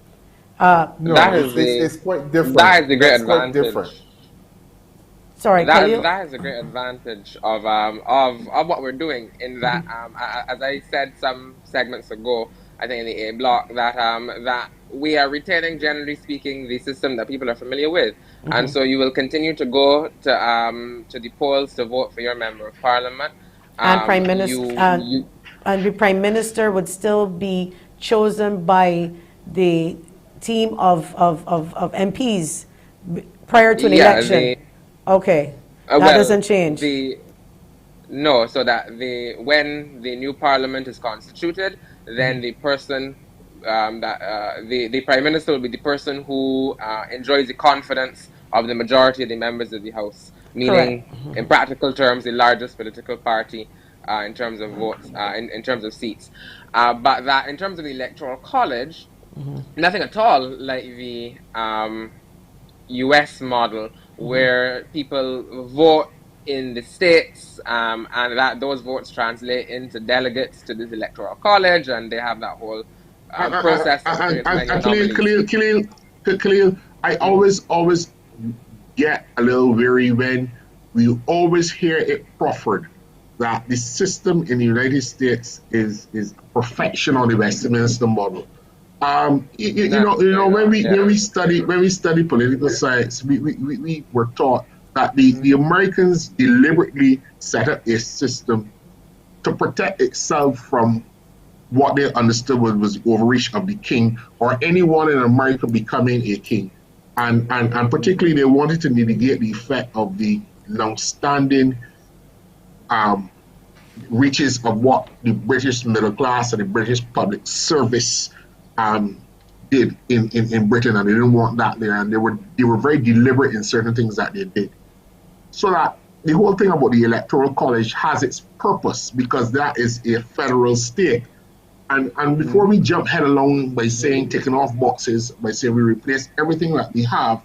No, it's quite different. That is the great advantage. Sorry, that is a great advantage of what we're doing. In that, as I said some segments ago, I think in the A block, that we are retaining, generally speaking, the system that people are familiar with, and so you will continue to go to the polls to vote for your member of parliament. And prime minister, and the prime minister would still be chosen by the team of MPs prior to an election. Okay, that doesn't change. No, so that when the new parliament is constituted, then the person the prime minister will be the person who enjoys the confidence of the majority of the members of the House, meaning in practical terms the largest political party in terms of votes, in terms of seats. But that in terms of the electoral college, nothing at all like the US model, where people vote in the states, and that those votes translate into delegates to this electoral college, and they have that whole process. Khalil, I always get a little weary when we always hear it proffered that the system in the United States is perfection on the Westminster model. When we study political science, we were taught that the Americans deliberately set up a system to protect itself from what they understood was the overreach of the king or anyone in America becoming a king, and particularly they wanted to mitigate the effect of the long-standing reaches of what the British middle class and the British public service did in Britain, and they didn't want that there, and they were very deliberate in certain things that they did. So that the whole thing about the Electoral College has its purpose, because that is a federal state. And before we jump headlong by saying taking off boxes, by saying we replace everything that we have,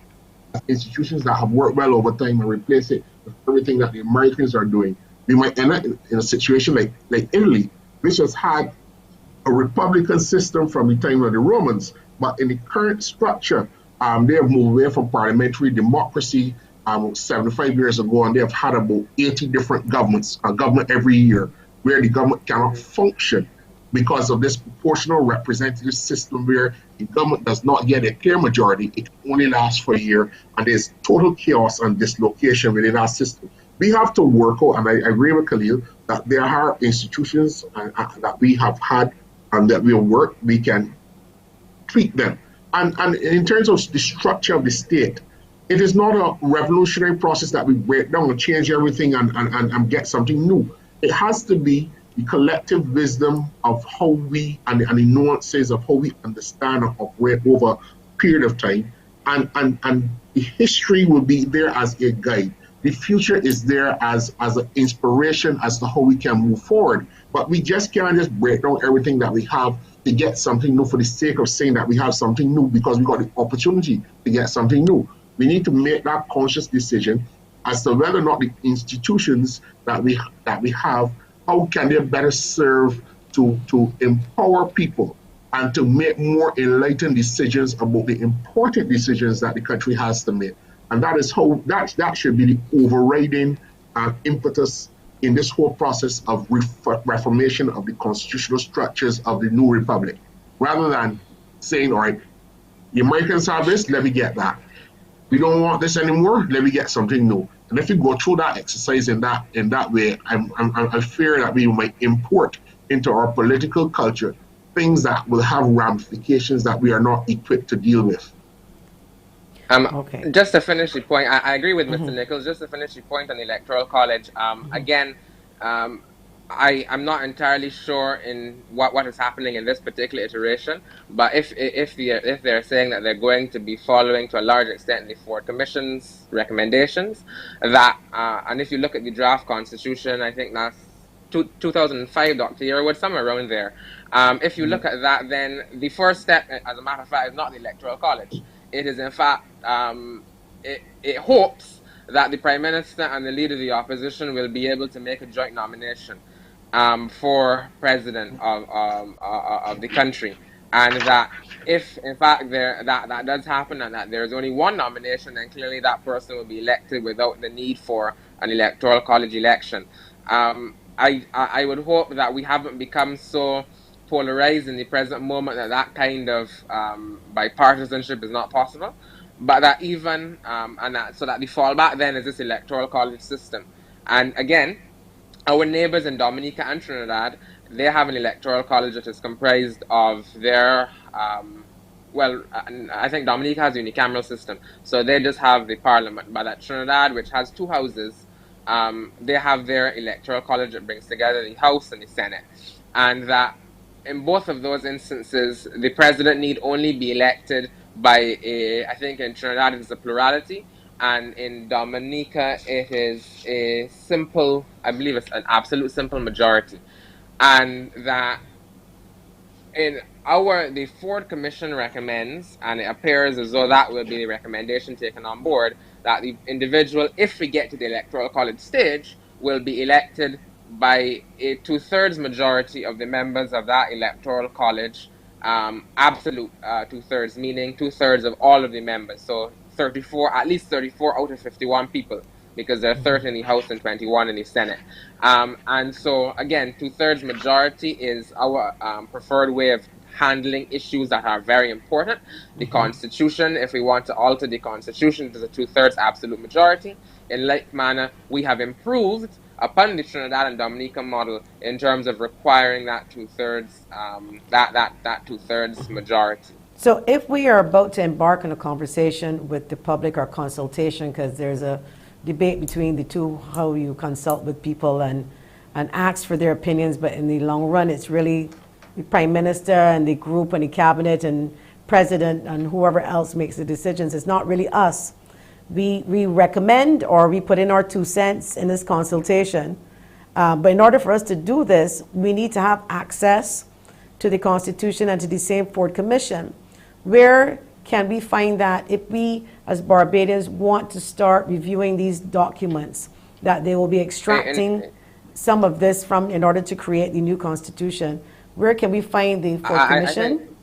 institutions that have worked well over time and replace it with everything that the Americans are doing, we might end up in a situation like Italy, which has had a republican system from the time of the Romans, but in the current structure, they have moved away from parliamentary democracy 75 years ago, and they have had about 80 different governments, a government every year, where the government cannot function because of this proportional representative system where the government does not get a clear majority. It can only last for a year, and there's total chaos and dislocation within our system. We have to work out, and I agree with Khalil, that there are institutions that we have had and that will work. We can tweak them. And in terms of the structure of the state, it is not a revolutionary process that we break down and change everything and get something new. It has to be the collective wisdom of how we and the nuances of how we understand and operate over a period of time. And the history will be there as a guide. The future is there as an inspiration as to how we can move forward. But we just can't just break down everything that we have to get something new for the sake of saying that we have something new because we got the opportunity to get something new. We need to make that conscious decision as to whether or not the institutions that we have, how can they better serve to empower people and to make more enlightened decisions about the important decisions that the country has to make. And that is how that should be the overriding impetus in this whole process of reformation of the constitutional structures of the new republic, rather than saying, all right, the Americans have this, let me get that. We don't want this anymore, let me get something new. And if you go through that exercise in that way, I fear that we might import into our political culture things that will have ramifications that we are not equipped to deal with. Okay. Just to finish the point, I agree with Mr. Nichols. Just to finish the point on the Electoral College, again, I'm not entirely sure in what is happening in this particular iteration, but if they're saying that they're going to be following to a large extent the Ford Commission's recommendations, that and if you look at the draft constitution, I think that's 2005, Dr. Yearwood, somewhere around there. If you look at that, then the first step, as a matter of fact, is not the Electoral College. It is, in fact, it hopes that the Prime Minister and the Leader of the Opposition will be able to make a joint nomination for President of the country. And that if, in fact, that does happen and that there is only one nomination, then clearly that person will be elected without the need for an Electoral College election. I would hope that we haven't become so polarized in the present moment that kind of bipartisanship is not possible, but that even so that the fallback then is this Electoral College system. And again, our neighbors in Dominica and Trinidad, they have an Electoral College that is comprised of their I think Dominica has a unicameral system, so they just have the parliament. But at Trinidad, which has two houses, they have their Electoral College that brings together the House and the Senate. And that in both of those instances, the president need only be elected by I think in Trinidad it's a plurality, and in Dominica it is a simple, I believe it's an absolute simple majority. And that the Ford Commission recommends, and it appears as though that will be the recommendation taken on board, that the individual, if we get to the Electoral College stage, will be elected by a 2/3 majority of the members of that Electoral College, absolute 2/3, meaning 2/3 of all of the members. So 34, at least 34 out of 51 people, because there are 30 in the House and 21 in the Senate. And so, again, 2/3 majority is our preferred way of handling issues that are very important. The Constitution, if we want to alter the Constitution, it is a 2/3 absolute majority. In like manner, we have improved upon the Trinidad and Dominica model in terms of requiring that 2/3 that 2/3 majority. So if we are about to embark on a conversation with the public or consultation, because there's a debate between the two, how you consult with people and ask for their opinions, but in the long run, it's really the Prime Minister and the group and the cabinet and president and whoever else makes the decisions. It's not really us. We recommend or we put in our 2 cents in this consultation. But in order for us to do this, we need to have access to the Constitution and to the same Ford Commission. Where can we find that if we as Barbadians want to start reviewing these documents, that they will be extracting some of this from in order to create the new constitution? Where can we find the Ford Commission?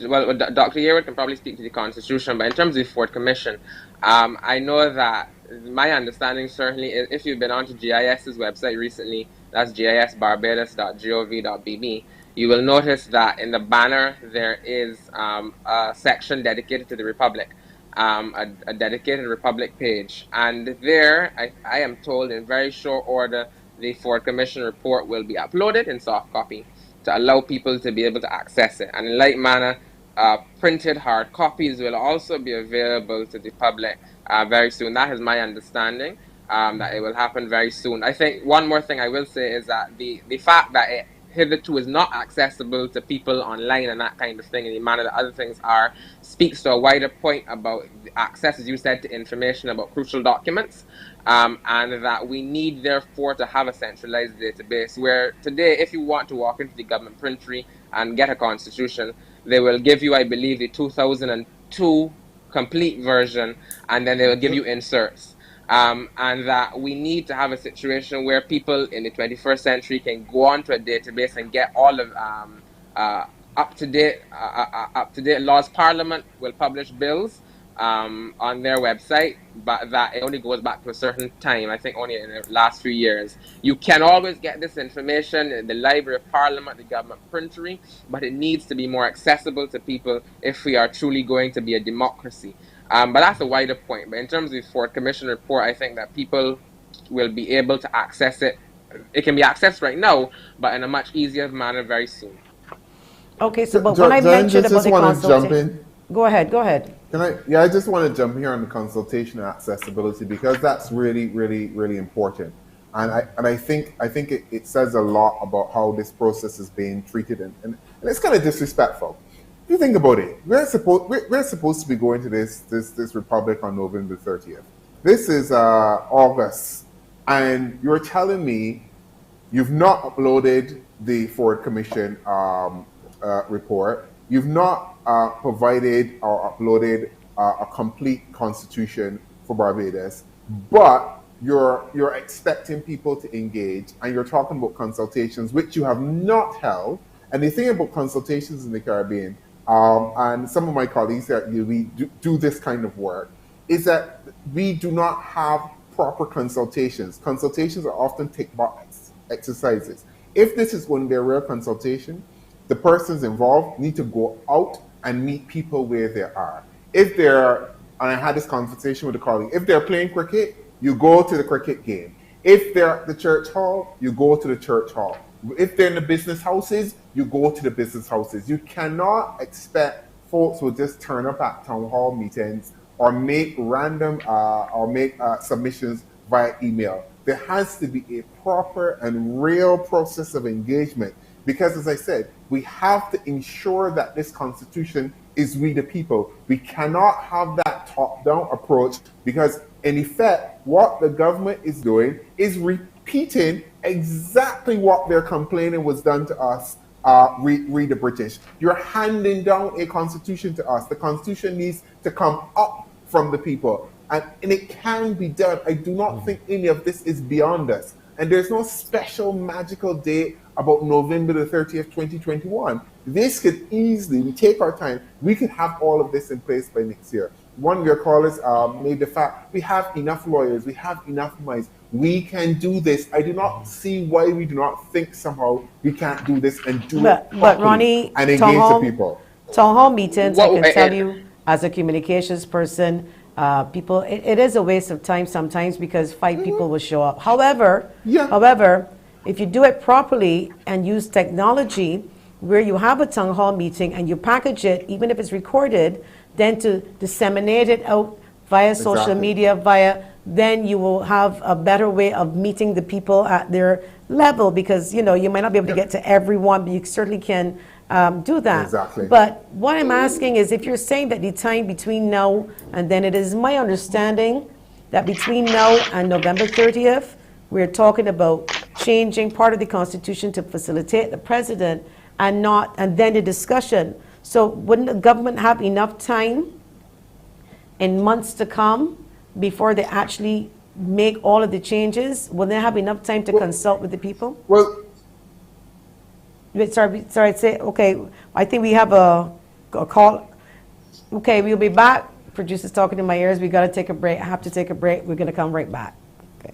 Well, Dr. Yearwood can probably speak to the Constitution, but in terms of the Ford Commission, I know that my understanding certainly is, if you've been onto GIS's website recently, that's gisbarbados.gov.bb, you will notice that in the banner there is a section dedicated to the Republic, a dedicated Republic page. And there, I am told in very short order, the Ford Commission report will be uploaded in soft copy to allow people to be able to access it. And in like manner, printed hard copies will also be available to the public very soon. That is my understanding, that it will happen very soon. I think one more thing I will say is that the fact that it hitherto is not accessible to people online and that kind of thing in the manner that other things are, speaks to a wider point about access, as you said, to information about crucial documents. And that we need, therefore, to have a centralized database where today, if you want to walk into the government printery and get a constitution, they will give you, I believe, the 2002 complete version, and then they will give you inserts. And that we need to have a situation where people in the 21st century can go onto a database and get all of up-to-date laws. Parliament will publish bills on their website, but that it only goes back to a certain time, I think only in the last few years. You can always get this information in the Library of Parliament, the government printery, but it needs to be more accessible to people if we are truly going to be a democracy. But that's a wider point. But in terms of the Ford Commission report, I think that people will be able to access it. It can be accessed right now, but in a much easier manner very soon. Okay, so but when I mentioned about the consultation, go ahead. I just want to jump here on the consultation and accessibility, because that's really, really, really important. And I think it says a lot about how this process is being treated, and it's kind of disrespectful. If you think about it, we're supposed to be going to this Republic on November 30th. This is August, and you're telling me you've not uploaded the Ford Commission report. You've not provided or uploaded a complete constitution for Barbados, but you're expecting people to engage, and you're talking about consultations which you have not held. And the thing about consultations in the Caribbean, and some of my colleagues that we do this kind of work, is that we do not have proper consultations. Consultations are often tick-box exercises. If this is going to be a real consultation, the persons involved need to go out and meet people where they are. If they're, and I had this conversation with a colleague, if they're playing cricket, you go to the cricket game. If they're at the church hall, you go to the church hall. If they're in the business houses, you go to the business houses. You cannot expect folks will just turn up at town hall meetings or make random submissions via email. There has to be a proper and real process of engagement, because, as I said, we have to ensure that this constitution is we the people. We cannot have that top-down approach, because in effect, what the government is doing is repeating exactly what they're complaining was done to us, read the British. You're handing down a constitution to us. The constitution needs to come up from the people, and it can be done. I do not think any of this is beyond us. And there's no special magical date about November the 30th, 2021. This could easily, we take our time, we could have all of this in place by next year. One of your callers made the fact, we have enough lawyers, we have enough minds, we can do this. I do not see why we do not think somehow we can't do this and do it properly, but Ronnie, and engage the people. Town hall meetings, I can tell you, as a communications person, people, it is a waste of time sometimes, because 5 people will show up. However, if you do it properly and use technology, where you have a town hall meeting and you package it, even if it's recorded, then to disseminate it out via social media, then you will have a better way of meeting the people at their level, because you might not be able to get to everyone, but you certainly can do that. Exactly. But what I'm asking is, if you're saying that the time between now and then, it is my understanding that between now and November 30th, we're talking about changing part of the Constitution to facilitate the president and then the discussion. So wouldn't the government have enough time in months to come before they actually make all of the changes? Will they have enough time to consult with the people? Well, Sorry, say, okay, I think we have a call. Okay, we'll be back. Producer's talking in my ears. We got to take a break. I have to take a break. We're going to come right back. Okay.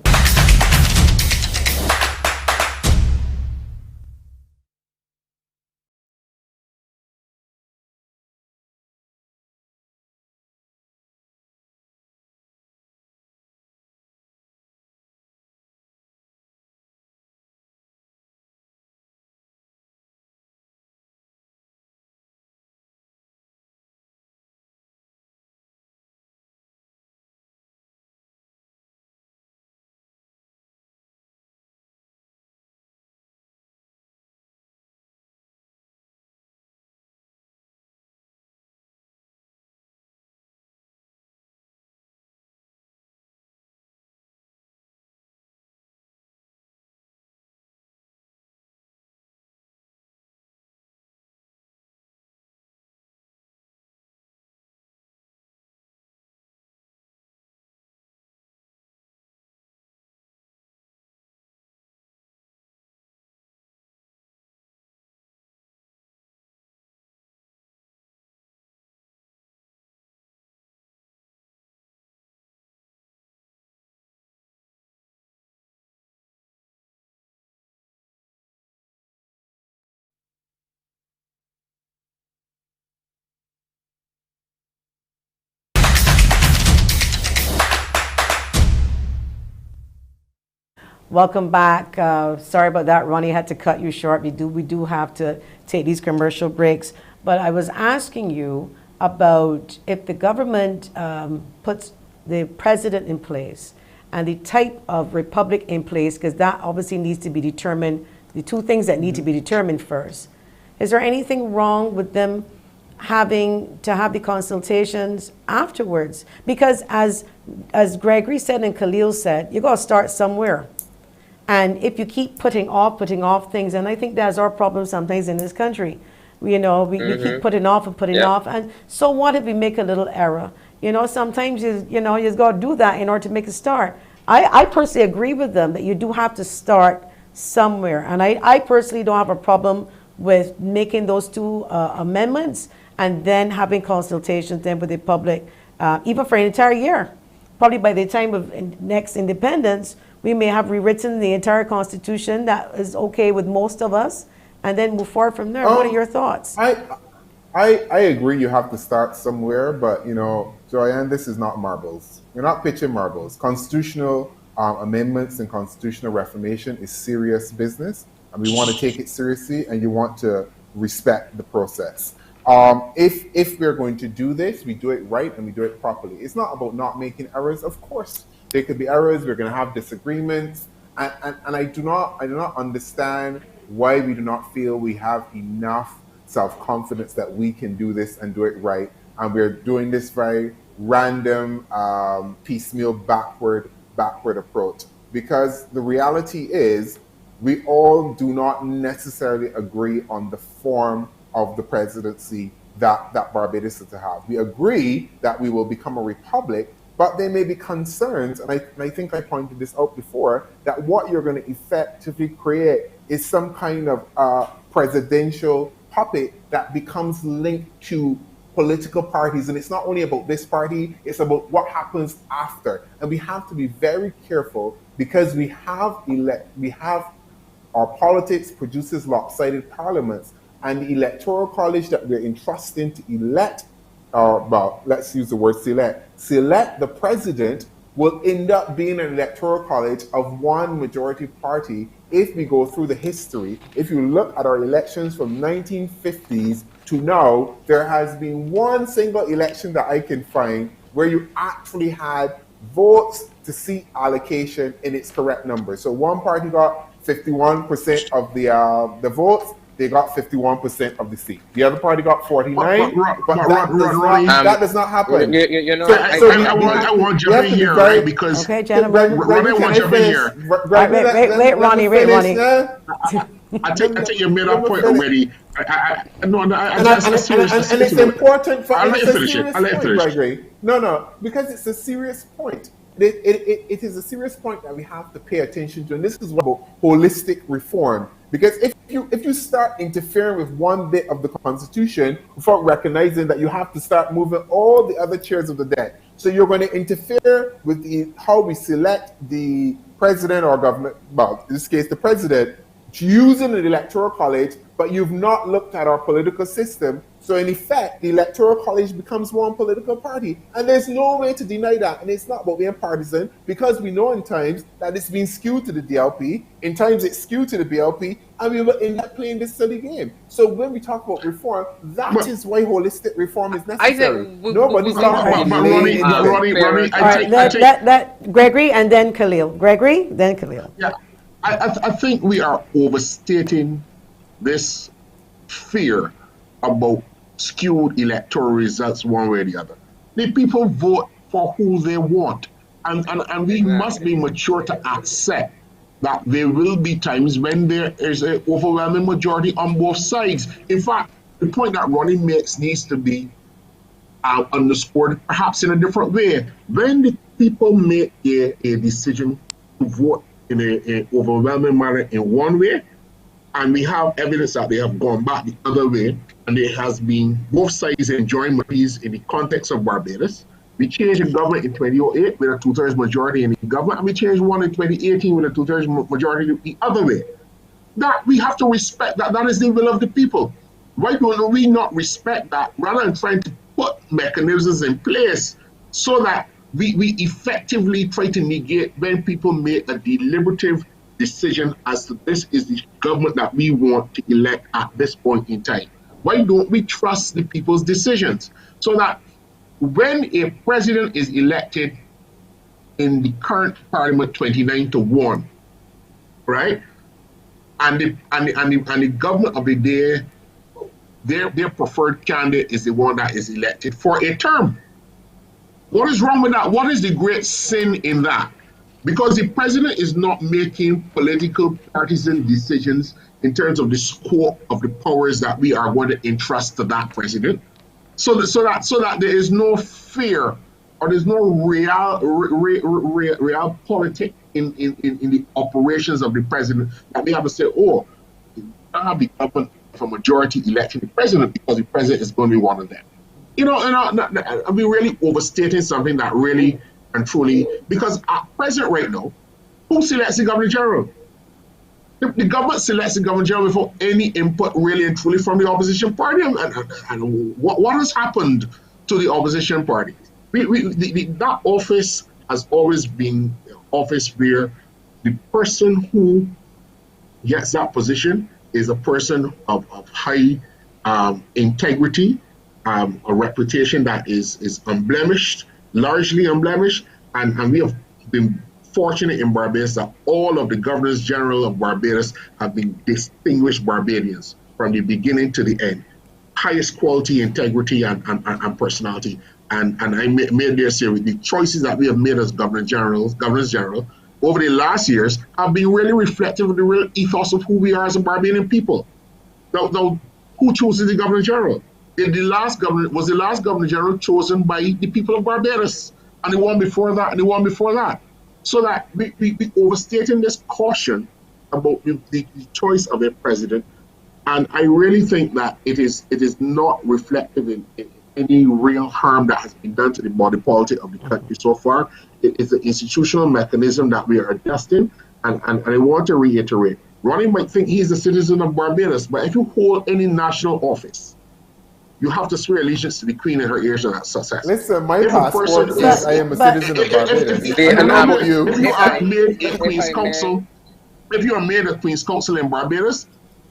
Welcome back. Sorry about that, Ronnie. I had to cut you short. We do have to take these commercial breaks. But I was asking you about if the government puts the president in place and the type of republic in place, because that obviously needs to be determined, the two things that need to be determined first. Is there anything wrong with them having to have the consultations afterwards? Because as Gregory said and Khalil said, you got to start somewhere. And if you keep putting off things, and I think that's our problem sometimes in this country, we keep putting off and putting off. And so what if we make a little error? Sometimes you just got to do that in order to make a start. I personally agree with them that you do have to start somewhere. And I personally don't have a problem with making those two amendments and then having consultations then with the public, even for an entire year. Probably by the time of next independence, we may have rewritten the entire Constitution that is okay with most of us, and then move forward from there. What are your thoughts? I agree you have to start somewhere, but Joanne, this is not marbles. You're not pitching marbles. Constitutional amendments and constitutional reformation is serious business, and we want to take it seriously, and you want to respect the process. If we're going to do this, we do it right and we do it properly. It's not about not making errors. Of course, there could be errors. We're going to have disagreements, and I do not understand why we do not feel we have enough self-confidence that we can do this and do it right. And we're doing this very random, piecemeal, backward approach. Because the reality is, we all do not necessarily agree on the form of the presidency that Barbados is to have. We agree that we will become a republic, but there may be concerns, and I think I pointed this out before, that what you're going to effectively create is some kind of presidential puppet that becomes linked to political parties. And it's not only about this party, it's about what happens after. And we have to be very careful, because we have our politics produces lopsided parliaments, and the electoral college that we're entrusting to elect, let's use the word select the president, will end up being an electoral college of one majority party. If we go through the history, if you look at our elections from 1950s to now, there has been one single election that I can find where you actually had votes to seat allocation in its correct number. So one party got 51% of the votes. They got 51% of the seat. The other party got 49, but that does not happen. I want to jump in here, right? Because okay, gentlemen. Ronnie, I want to jump in here. Wait, Ronnie. I think you made that point finish. already. And it's important for. I'll And let it's you a finish it. serious I'll let you point, finish. Gregory. No, because it's a serious point. It is a serious point that we have to pay attention to, and this is what about holistic reform. Because if you start interfering with one bit of the Constitution without recognizing that you have to start moving all the other chairs of the deck, so you're going to interfere with how we select the president or government. Well, in this case, the president, using the electoral college, but you've not looked at our political system. So in effect, the electoral college becomes one political party. And there's no way to deny that. And it's not about being partisan, because we know in times that it's been skewed to the DLP, in times it's skewed to the BLP, and we will end up playing this silly game. So when we talk about reform, that is why holistic reform is necessary. Nobody's talking about Ronnie, All right, let Gregory and then Khalil. Gregory, then Khalil. Yeah, I think we are overstating this fear about skewed electoral results one way or the other. The people vote for who they want. And we must be mature to accept that there will be times when there is an overwhelming majority on both sides. In fact, the point that Ronnie makes needs to be underscored perhaps in a different way. When the people make a decision to vote in an overwhelming manner in one way, and we have evidence that they have gone back the other way, and there has been both sides enjoying peace in the context of Barbados. We changed the government in 2008 with a two-thirds majority in the government, and we changed one in 2018 with a two-thirds majority the other way. That we have to respect that. That is the will of the people. Why don't we not respect that, rather than trying to put mechanisms in place so that we effectively try to negate when people make a deliberative decision as to this is the government that we want to elect at this point in time? Why don't we trust the people's decisions so that when a president is elected in the current parliament 29-1, right, and the government of the day, their preferred candidate is the one that is elected for a term? What is wrong with that? What is the great sin in that? Because the president is not making political partisan decisions in terms of the scope of the powers that we are going to entrust to that president. So that there is no fear or there's no real politics in the operations of the president, that they have to say, oh, you don't have the government of a majority electing the president because the president is going to be one of them. Are we really overstating something that really and truly, because at present right now, who selects the Governor General? The government selects the Governor General without any input really and truly from the opposition party. And what has happened to the opposition party? That office has always been an office where the person who gets that position is a person of high integrity, a reputation that is unblemished, largely unblemished, and we have been fortunate in Barbados that all of the governors general of Barbados have been distinguished Barbadians from the beginning to the end. Highest quality, integrity, and personality. And I made this here with the choices that we have made as governors general over the last years have been really reflective of the real ethos of who we are as a Barbadian people. Now who chooses the governor general? The last governor general chosen by the people of Barbados, and the one before that, and the one before that. So that we overstating this caution about the choice of a president, and I really think that it is not reflective in any real harm that has been done to the body politic of the country so far. It is an institutional mechanism that we are adjusting, and I want to reiterate, Ronnie might think he's a citizen of Barbados, but if you hold any national office, you have to swear allegiance to the Queen and her heirs and her successors. Listen, my passport says I am a citizen of Barbados. If you are made a Queen's Counsel in Barbados,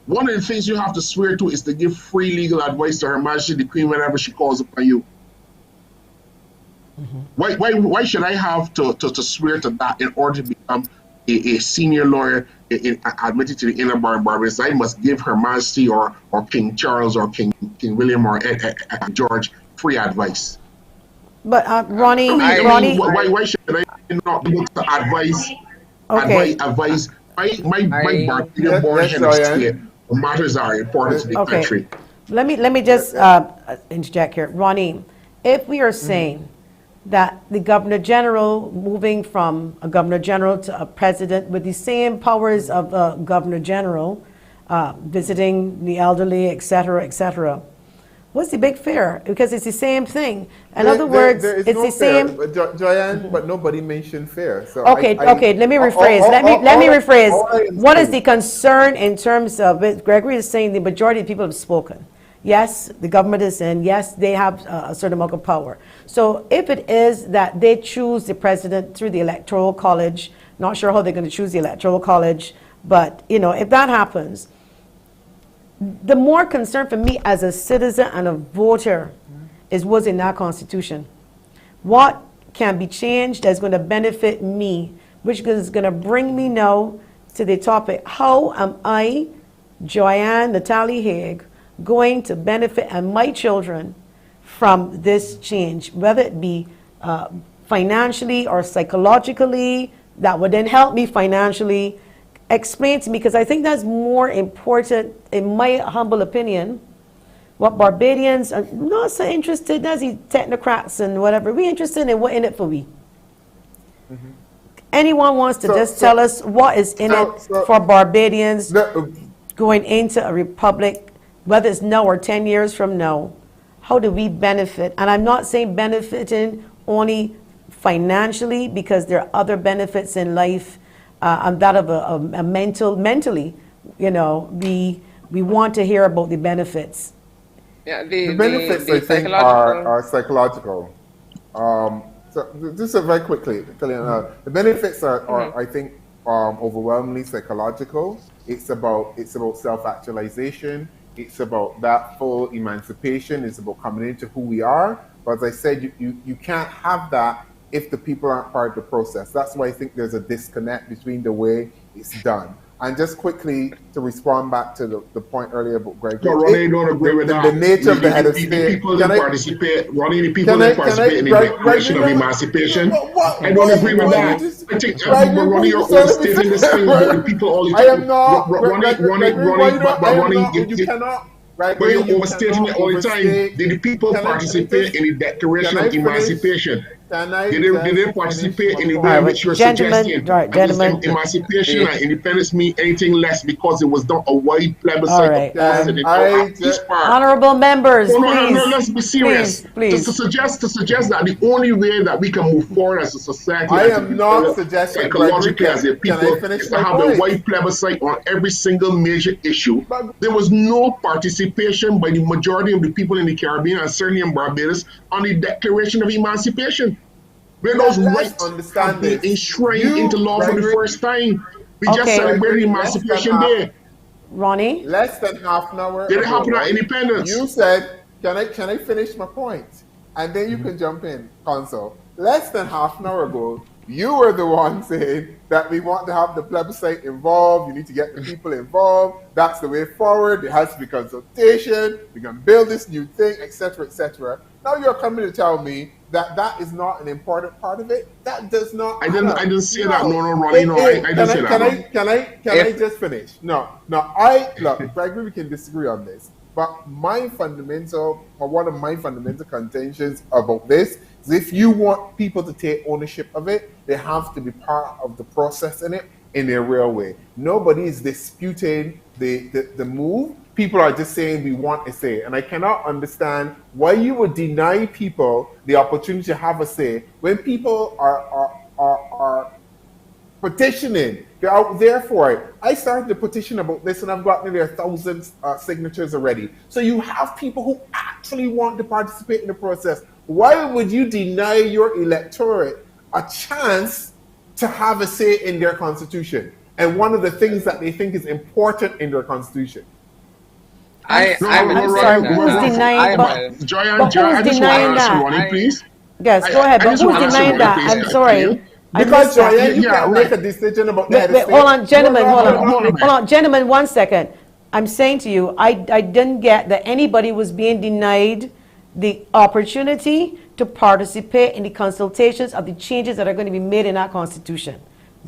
one of the things you have to swear to is to give free legal advice to Her Majesty the Queen whenever she calls upon you. Why should I have to swear to that in order to become a senior lawyer admitted to the inner bar in Barbados? I must give Her Majesty or King Charles or King William or George free advice. But Ronnie, why should I not be able to advise my Barbadian born Yes, head of state Joanne. matters are important to the Okay. country. Let me just interject here. Ronnie, if we are saying that the Governor General moving from a Governor General to a president with the same powers of a Governor General, visiting the elderly, et cetera, what's the big fear? Because it's the same thing. In other words, there is it's no the fair, same. but Joanne, but nobody mentioned fair. So Okay, okay, let me rephrase. Let me rephrase. What is the concern in terms of it? Gregory is saying the majority of people have spoken. Yes, the government is in. Yes, they have a certain amount of power. So if it is that they choose the president through the Electoral College, not sure how they're going to choose the Electoral College, but if that happens, the more concern for me as a citizen and a voter is what's in that Constitution. What can be changed that's going to benefit me, which is going to bring me now to the topic. How am I, Joanne Natalie Haig, going to benefit and my children from this change, whether it be financially or psychologically, that would then help me financially. Explain to me, because I think that's more important, in my humble opinion. What Barbadians are not so interested, that's the technocrats and whatever. We're interested in what in it for we. Anyone wants to tell us what is in it for Barbadians going into a republic, whether it's now or 10 years from now? How do we benefit? And I'm not saying benefiting only financially, because there are other benefits in life. And that of a mentally, we want to hear about the benefits. Yeah, the benefits I think are psychological. So just very quickly, the benefits are I think overwhelmingly psychological. It's about self-actualization. It's about that full emancipation. It's about coming into who we are. But as I said, you can't have that if the people aren't part of the process. That's why I think there's a disconnect between the way it's done. And just quickly to respond back to the point earlier about Greg. No, Ronnie, don't agree with that. The nature of the head of state. The people that participate, Ronnie, the people that participate in the Declaration of Emancipation. I don't agree with that. I think, Ronnie, you're overstating this thing about the people all the time. I am not. Ronnie, you cannot. But you're overstating it all the time. Did the people participate in the Declaration of Emancipation? Did they participate in the way in which you're suggesting emancipation and independence mean anything less because it was not a wide plebiscite Honorable members, please. No, let's be serious. Please. To suggest that the only way that we can move forward as a society, I am not suggesting psychologically as a people, is to have a wide plebiscite on every single major issue. There was no participation by the majority of the people in the Caribbean and certainly in Barbados on the Declaration of Emancipation, where those rights have been enshrined into law for the first time. We just celebrated Emancipation Day. Ronnie? Less than half an hour. Did it happen at independence? You said, can I finish my point? And then you can jump in, Consul. Less than half an hour ago, you were the one saying that we want to have the plebiscite involved. You need to get the people involved. That's the way forward. There has to be consultation. We can build this new thing, etc., etc. Now you're coming to tell me that is not an important part of it. That does not. I didn't say that. No, Ronnie. No, I didn't say that. Can I just finish? No. Look, Gregory, we can disagree on this. But one of my fundamental contentions about this is if you want people to take ownership of it, they have to be part of the process in it in a real way. Nobody is disputing the move. People are just saying we want a say. And I cannot understand why you would deny people the opportunity to have a say when people are petitioning. They're out there for it. I started the petition about this and I've got nearly 1,000 signatures already. So you have people who actually want to participate in the process. Why would you deny your electorate a chance to have a say in their constitution? And one of the things that they think is important in their constitution. I'm sorry, who's denying that? Ronnie, please. Yes, go ahead, but who's denying that? I'm sorry. Because Joanne, you can't make a decision about that. Hold on, gentlemen, hold on, gentlemen, 1 second. I'm saying to you, I didn't get that anybody was being denied the opportunity to participate in the consultations of the changes that are going to be made in our Constitution.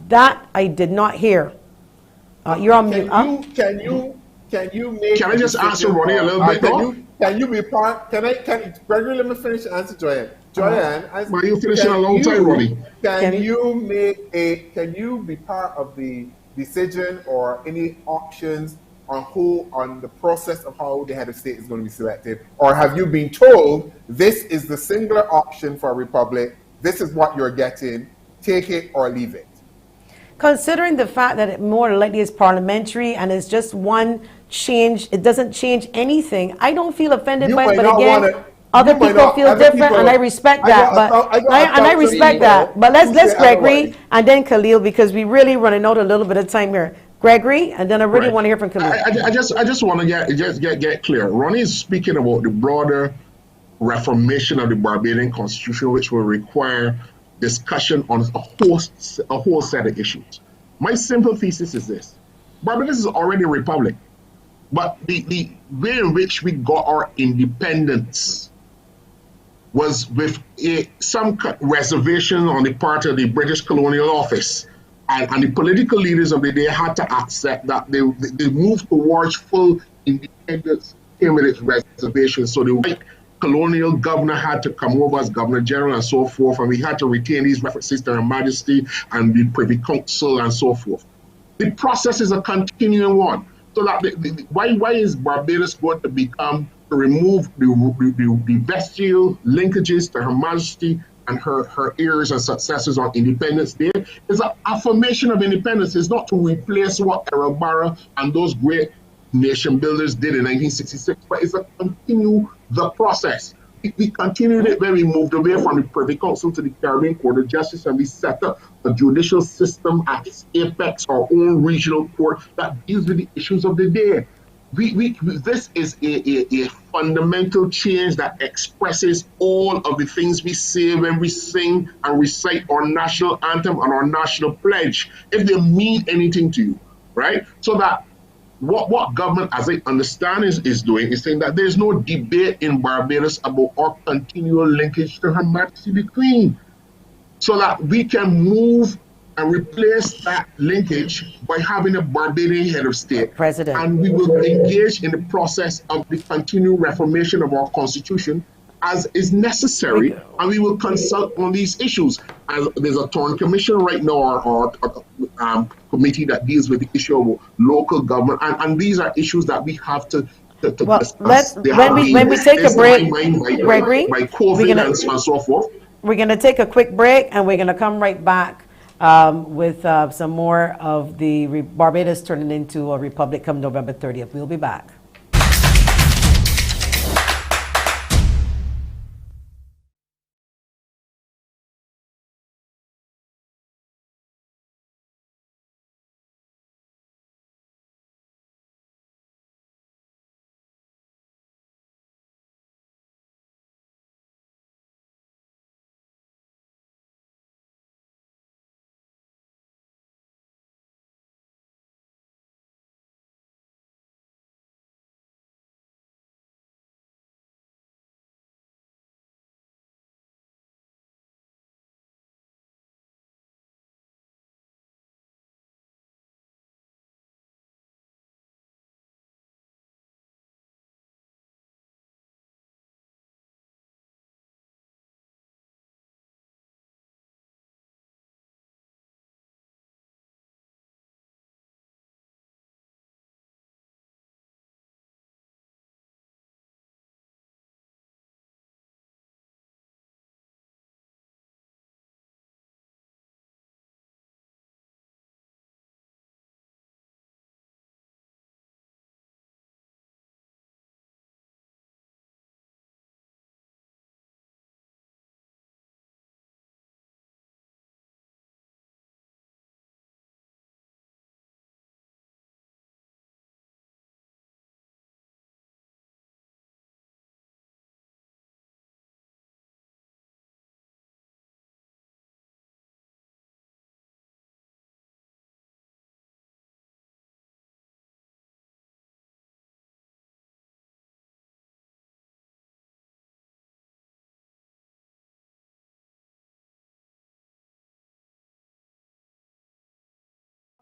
That I did not hear. You're on mute. Can you make Can a I just answer decision, Ronnie a or little bit though? can you be part? Can Gregory, let me finish the answer, Joanne. Joanne, Well, you finishing a long time, Ronnie. can Can- you be part of the decision or any options on the process of how the head of state is going to be selected, or have you been told this is the singular option for a republic? This is what you're getting. Take it or leave it. Considering the fact that it more likely is parliamentary and it's just one change, it doesn't change anything. I don't feel offended You by it, might but not again, want to. other You might people not. feel Other different, and I people. respect I that. got But I got a and I thousand respect people that. But who let's say Gregory otherwise. and then Khalil, because we really running out a little bit of time here. Gregory, and then I really Right. want to hear from Khalil. I just want to get clear. Ronnie is speaking about the broader reformation of the Barbadian constitution, which will require discussion on a whole set of issues. My simple thesis is this: Barbados is already a republic, but the way in which we got our independence was with some reservation on the part of the British colonial office. And the political leaders of the day had to accept that they moved towards full independence came with its reservations. So the white colonial governor had to come over as governor general and so forth, and we had to retain these references to Her Majesty and the Privy Council and so forth. The process is a continuing one. So that why is Barbados going to become to remove the vestigial linkages to Her Majesty and her heirs and successors on Independence Day? It's an affirmation of independence. It's not to replace what Erabara and those great nation builders did in 1966, but it's to continue the process. We continued it when we moved away from the Privy Council to the Caribbean Court of Justice, and we set up a judicial system at its apex, our own regional court that deals with the issues of the day. This is a fundamental change that expresses all of the things we say when we sing and recite our national anthem and our national pledge, if they mean anything to you, right? So that what government, as I understand, is doing is saying that there's no debate in Barbados about our continual linkage to Her Majesty the Queen, so that we can move and replace that linkage by having a Barbadian head of state. President. And we will engage in the process of the continued reformation of our constitution as is necessary, and we will consult on these issues. And there's a Torn Commission right now, or committee that deals with the issue of local government, and these are issues that we have to Well, discuss. They when have we been take a break, sidelined by COVID and so forth. we're gonna take a quick break, and we're gonna come right back with some more of the Barbados turning into a republic come November 30th. We'll be back.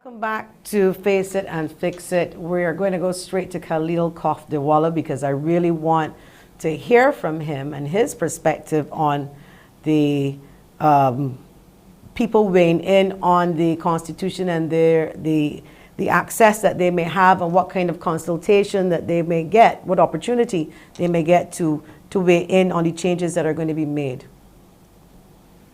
Welcome back to Face It and Fix It. We are going to go straight to Khalil Kofdewala because I really want to hear from him and his perspective on the people weighing in on the Constitution and the access that they may have and what kind of consultation that they may get, what opportunity they may get to weigh in on the changes that are going to be made.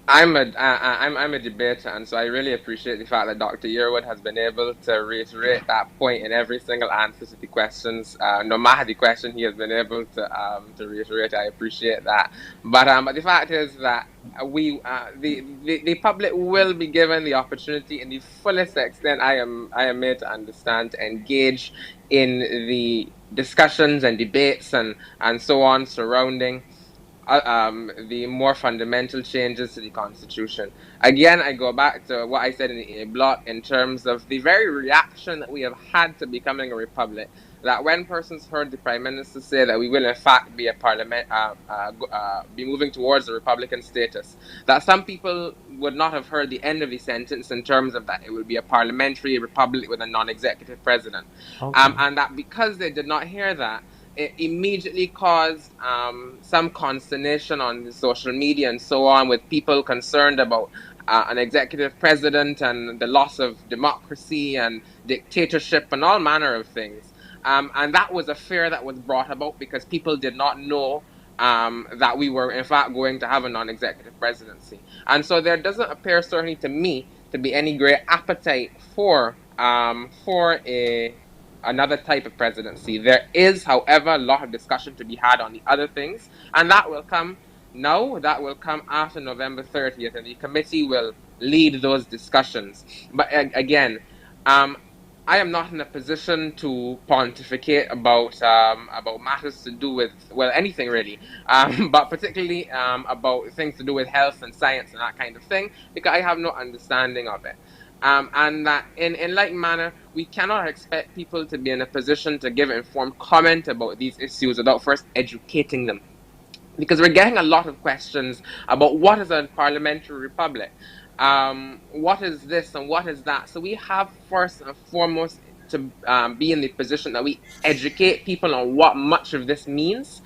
I'm a debater, and so I really appreciate the fact that Dr. Yearwood has been able to reiterate that point in every single answer to the questions. No matter the question, he has been able to reiterate. I appreciate that. But the fact is that the public will be given the opportunity in the fullest extent I am made to understand to engage in the discussions and debates and so on surrounding the more fundamental changes to the Constitution. Again, I go back to what I said in the A block in terms of the very reaction that we have had to becoming a republic. That when persons heard the Prime Minister say that we will in fact be a parliament, be moving towards a Republican status, that some people would not have heard the end of the sentence in terms of that it would be a parliamentary republic with a non-executive president, Okay. and that because they did not hear that, it immediately caused some consternation on the social media and so on, with people concerned about an executive president and the loss of democracy and dictatorship and all manner of things. And that was a fear that was brought about because people did not know that we were in fact going to have a non-executive presidency. And so there doesn't appear, certainly to me, to be any great appetite for another type of presidency. There is, however, a lot of discussion to be had on the other things, and that will come now. That will come after November 30th, and the committee will lead those discussions. But again, I am not in a position to pontificate about matters to do with, well, anything really, but particularly about things to do with health and science and that kind of thing, because I have no understanding of it. And that in like manner, we cannot expect people to be in a position to give informed comment about these issues without first educating them. Because we're getting a lot of questions about what is a parliamentary republic, what is this and what is that. So we have first and foremost to be in the position that we educate people on what much of this means,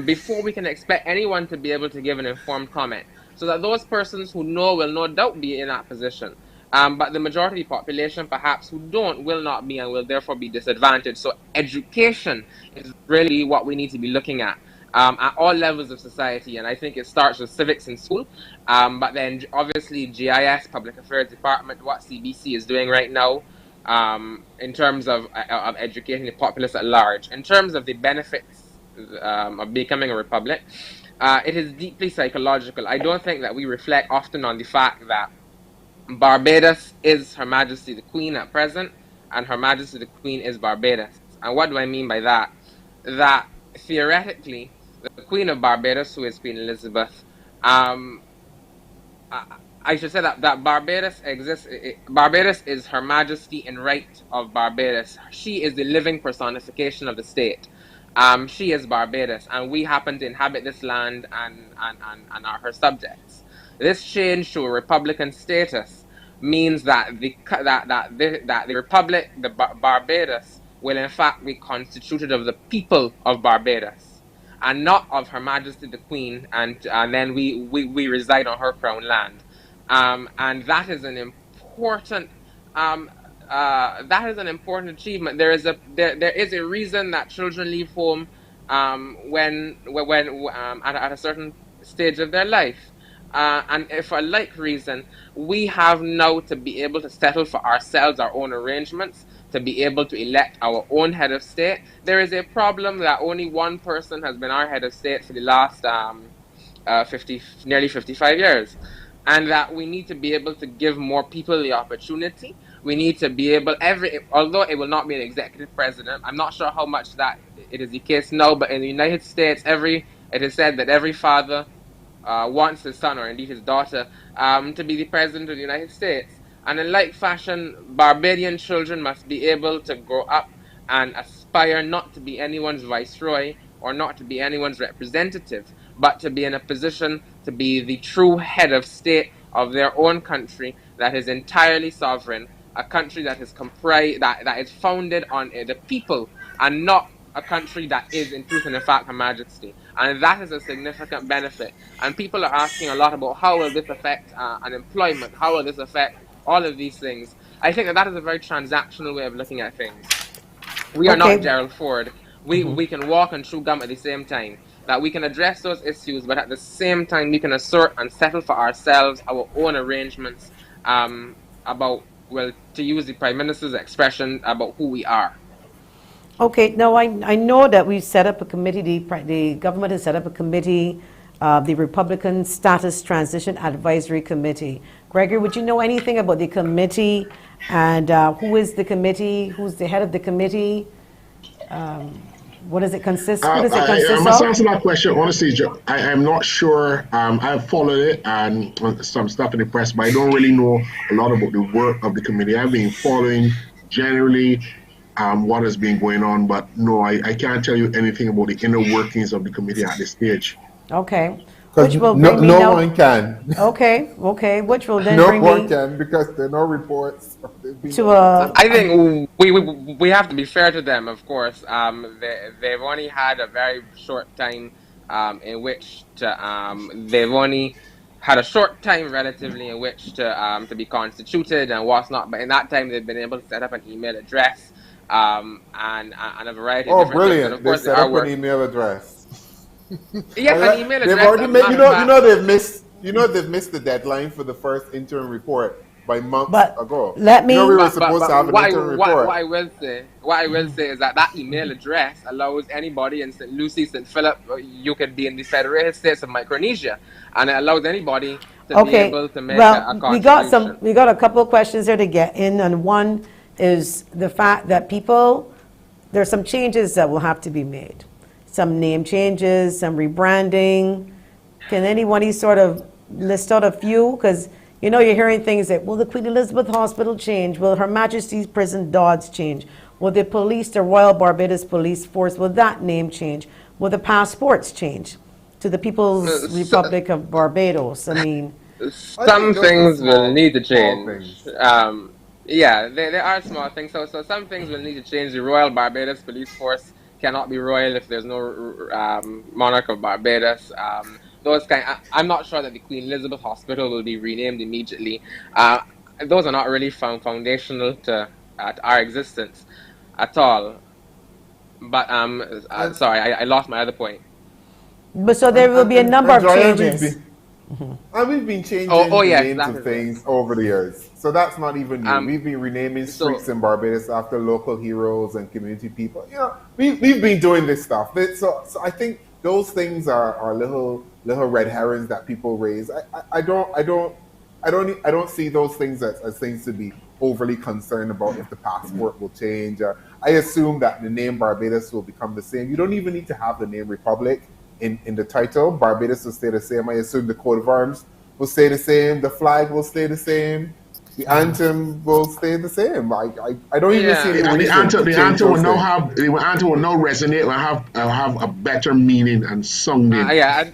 before we can expect anyone to be able to give an informed comment. So that those persons who know will no doubt be in that position. But the majority of the population, perhaps, who don't, will not be and will therefore be disadvantaged. So education is really what we need to be looking at all levels of society. And I think it starts with civics in school, but then obviously GIS, Public Affairs Department, what CBC is doing right now, in terms of educating the populace at large. In terms of the benefits of becoming a republic, it is deeply psychological. I don't think that we reflect often on the fact that Barbados is Her Majesty the Queen at present, and Her Majesty the Queen is Barbados. And what do I mean by that? That theoretically, the Queen of Barbados, who is Queen Elizabeth, I should say that Barbados exists. Barbados is Her Majesty in right of Barbados. She is the living personification of the state. She is Barbados, and we happen to inhabit this land and are her subjects. This change to a republican status means that the republic, Barbados, will in fact be constituted of the people of Barbados, and not of Her Majesty the Queen, and then we reside on her crown land, and that is an important achievement. There is a reason that children leave home when at a certain stage of their life. And for a like reason, we have now to be able to settle for ourselves our own arrangements, to be able to elect our own head of state. There is a problem that only one person has been our head of state for the last nearly 55 years. And that we need to be able to give more people the opportunity. We need to be able, although it will not be an executive president, I'm not sure how much that it is the case now, but in the United States, it is said that every father wants his son, or indeed his daughter, to be the president of the United States. And in like fashion, Barbadian children must be able to grow up and aspire not to be anyone's viceroy or not to be anyone's representative, but to be in a position to be the true head of state of their own country that is entirely sovereign, a country that is comprised, that is founded on the people, and not a country that is in truth and in fact Her Majesty. And that is a significant benefit. And people are asking a lot about how will this affect unemployment, how will this affect all of these things. I think that is a very transactional way of looking at things. We are not Okay. Gerald Ford. We can walk and chew gum at the same time. That we can address those issues, but at the same time we can assert and settle for ourselves our own arrangements about, well, to use the Prime Minister's expression, about who we are. Okay, now I know that we've set up a committee, the government has set up a committee, the Republican Status Transition Advisory Committee. Gregory, would you know anything about the committee, and who is the committee, who's the head of the committee? What does it consist, I must of? answer that question honestly. I am not sure. I've followed it and some stuff in the press, but I don't really know a lot about the work of the committee. I've been following generally what has been going on, but no, I can't tell you anything about the inner workings of the committee at this stage. Okay. Which will bring me no one can. Okay, which will then no bring one me can, because there are no reports. to a... I think we have to be fair to them, of course. They've only had a very short time in which to they've only had a short time relatively in which to be constituted and what's not. But in that time, they've been able to set up an email address and a variety of different brilliant! things. And of course, they set up an email address. Yes, an email address. They've already made, they've missed the deadline for the first interim report by months ago. Let me. We were supposed to have an interim report. What I will say is that email address allows anybody in St. Lucie, St. Philip. You could be in the Federated States of Micronesia, and it allows anybody to be able to make a contribution. We got a couple of questions there to get in, and one is the fact that there's some changes that will have to be made. Some name changes, some rebranding. Can anybody sort of list out a few? Because, you're hearing things that, will the Queen Elizabeth Hospital change? Will Her Majesty's Prison Dodds change? Will the police, the Royal Barbados Police Force, will that name change? Will the passports change to the People's Republic of Barbados? I mean... Some things will need to change. Yeah, there are small things. So some things will need to change. The Royal Barbados Police Force cannot be royal if there's no monarch of Barbados. I'm not sure that the Queen Elizabeth Hospital will be renamed immediately. Those are not really foundational to our existence at all. But sorry, I lost my other point. But so there will be a number of changes. And we've been changing names of things over the years. So that's not even new. We've been renaming streets in Barbados after local heroes and community people. We've been doing this stuff. So I think those things are little red herrings that people raise. I don't see those things as things to be overly concerned about if the passport will change. I assume that the name Barbados will become the same. You don't even need to have the name Republic in the title. Barbados will stay the same. I assume the coat of arms will stay the same. The flag will stay the same. The anthem will stay the same. I don't even see any reason. The anthem will now resonate. Will have a better meaning and sounding. I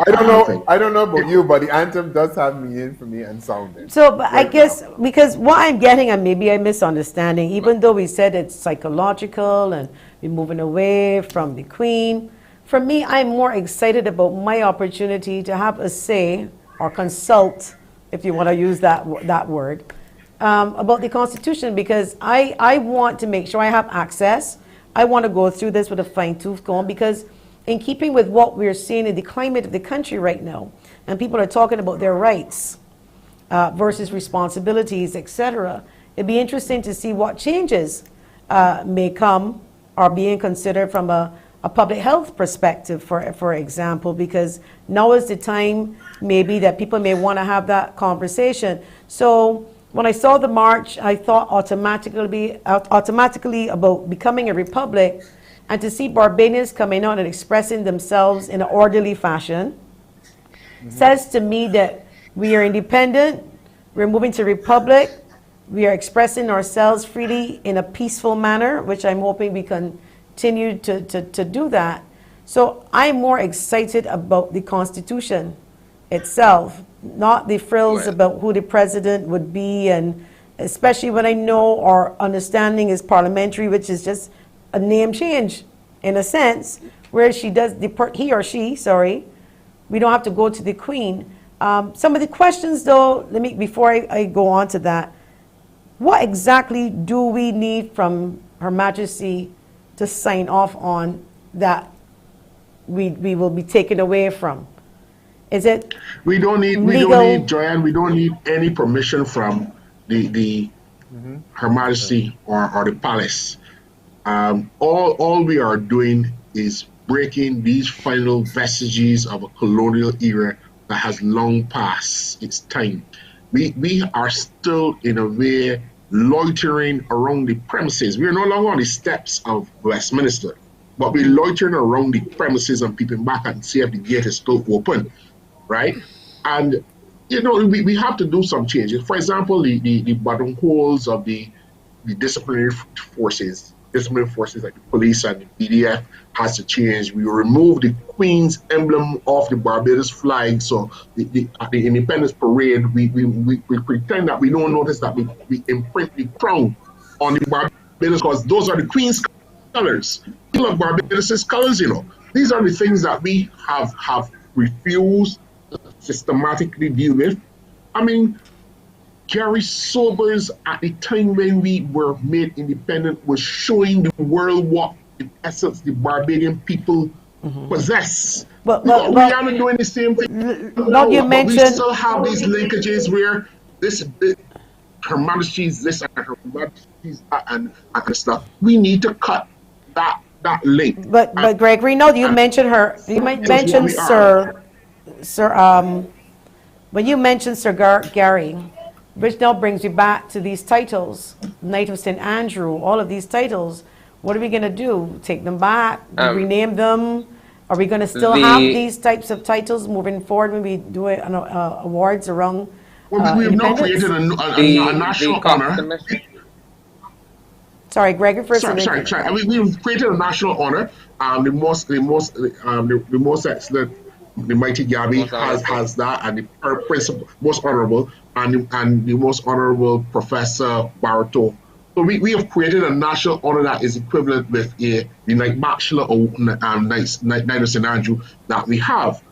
don't know about you, but the anthem does have meaning for me and sounding. So, but I guess because what I'm getting, and maybe I'm misunderstanding, even though we said it's psychological and we're moving away from the Queen. For me, I'm more excited about my opportunity to have a say or consult, if you want to use that word, about the Constitution, because I want to make sure I have access. I want to go through this with a fine-tooth comb, because in keeping with what we're seeing in the climate of the country right now, and people are talking about their rights versus responsibilities, etc., it'd be interesting to see what changes may come or being considered from a public health perspective, for example, because now is the time maybe that people may want to have that conversation. So when I saw the march, I thought automatically about becoming a republic, and to see Barbadians coming out and expressing themselves in an orderly fashion says to me that we are independent, we're moving to republic, we are expressing ourselves freely in a peaceful manner, which I'm hoping we can continue to do that. So I'm more excited about the Constitution itself, not the frills about who the president would be and especially when I know our understanding is parliamentary, which is just a name change in a sense, where he or she, sorry, we don't have to go to the Queen. Some of the questions, though, before I go on to that, what exactly do we need from Her Majesty to sign off on that we will be taken away from? Is it We don't need, Joanne, we don't need any permission from the Her Majesty or the palace. All we are doing is breaking these final vestiges of a colonial era that has long passed its time. We are still, in a way, loitering around the premises. We are no longer on the steps of Westminster, but we're loitering around the premises and peeping back and see if the gate is still open, right? And we have to do some changes. For example, the buttonholes of the disciplinary forces like the police and the BDF has to change. We remove the Queen's emblem off the Barbados flag. So at the Independence Parade, we pretend that we don't notice that we imprint the crown on the Barbados because those are the Queen's colors. We love Barbados' colors, These are the things that we have refused to systematically deal with. I mean, Gary Sobers, at the time when we were made independent, was showing the world what, in essence, the Barbadian people possess. We are not doing the same thing now, but we still have these linkages where Her Majesty's this and Her Majesty's that and stuff. We need to cut that link. But Gregory, no, you mentioned her. You might mention when you mentioned Sir Gary, which now brings you back to these titles, Knight of St. Andrew, all of these titles. What are we going to do? Take them back? Rename them? Are we going to still have these types of titles moving forward when we do awards around we've now created a national honor. Sorry, Gregory, first. Sorry. We've created a national honor. The most excellent, the mighty Gabby has that, and the principal, most honorable, and the most honorable Professor Barto. So we have created a national honor that is equivalent with the Knight Bachelor or Knight of St. Andrew that we have,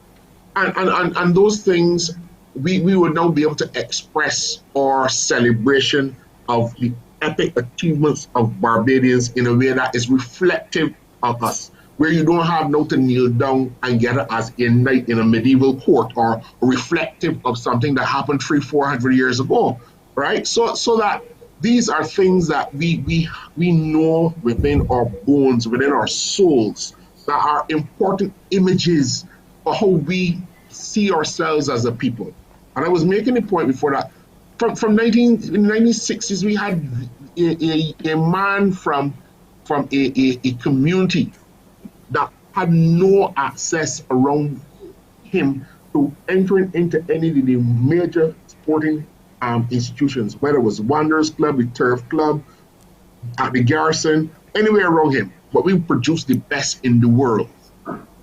and those things we will now be able to express our celebration of the epic achievements of Barbadians in a way that is reflective of us, where you don't have now to kneel down and get it as a knight in a medieval court or reflective of something that happened 300-400 years ago, right? So that these are things that we know within our bones, within our souls, that are important images for how we see ourselves as a people. And I was making the point before that in the 1960s, we had a man from a community that had no access around him to entering into any of the major sporting institutions, whether it was Wanderers Club, the Turf Club, at the Garrison, anywhere around him. But we produced the best in the world.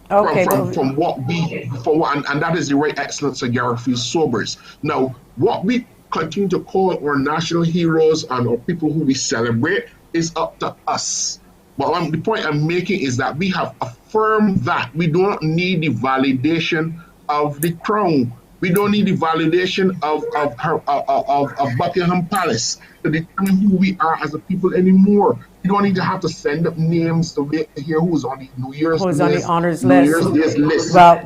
Okay, from what and that is the right excellence of Garfield Sobers. Now, what we continue to call our national heroes and our people who we celebrate is up to us. But the point I'm making is that we have affirmed that we don't need the validation of the crown. We don't need the validation of Buckingham Palace to determine who we are as a people anymore. You don't need to have to send up names to hear who's on the New Year's list. On the honors list. Well,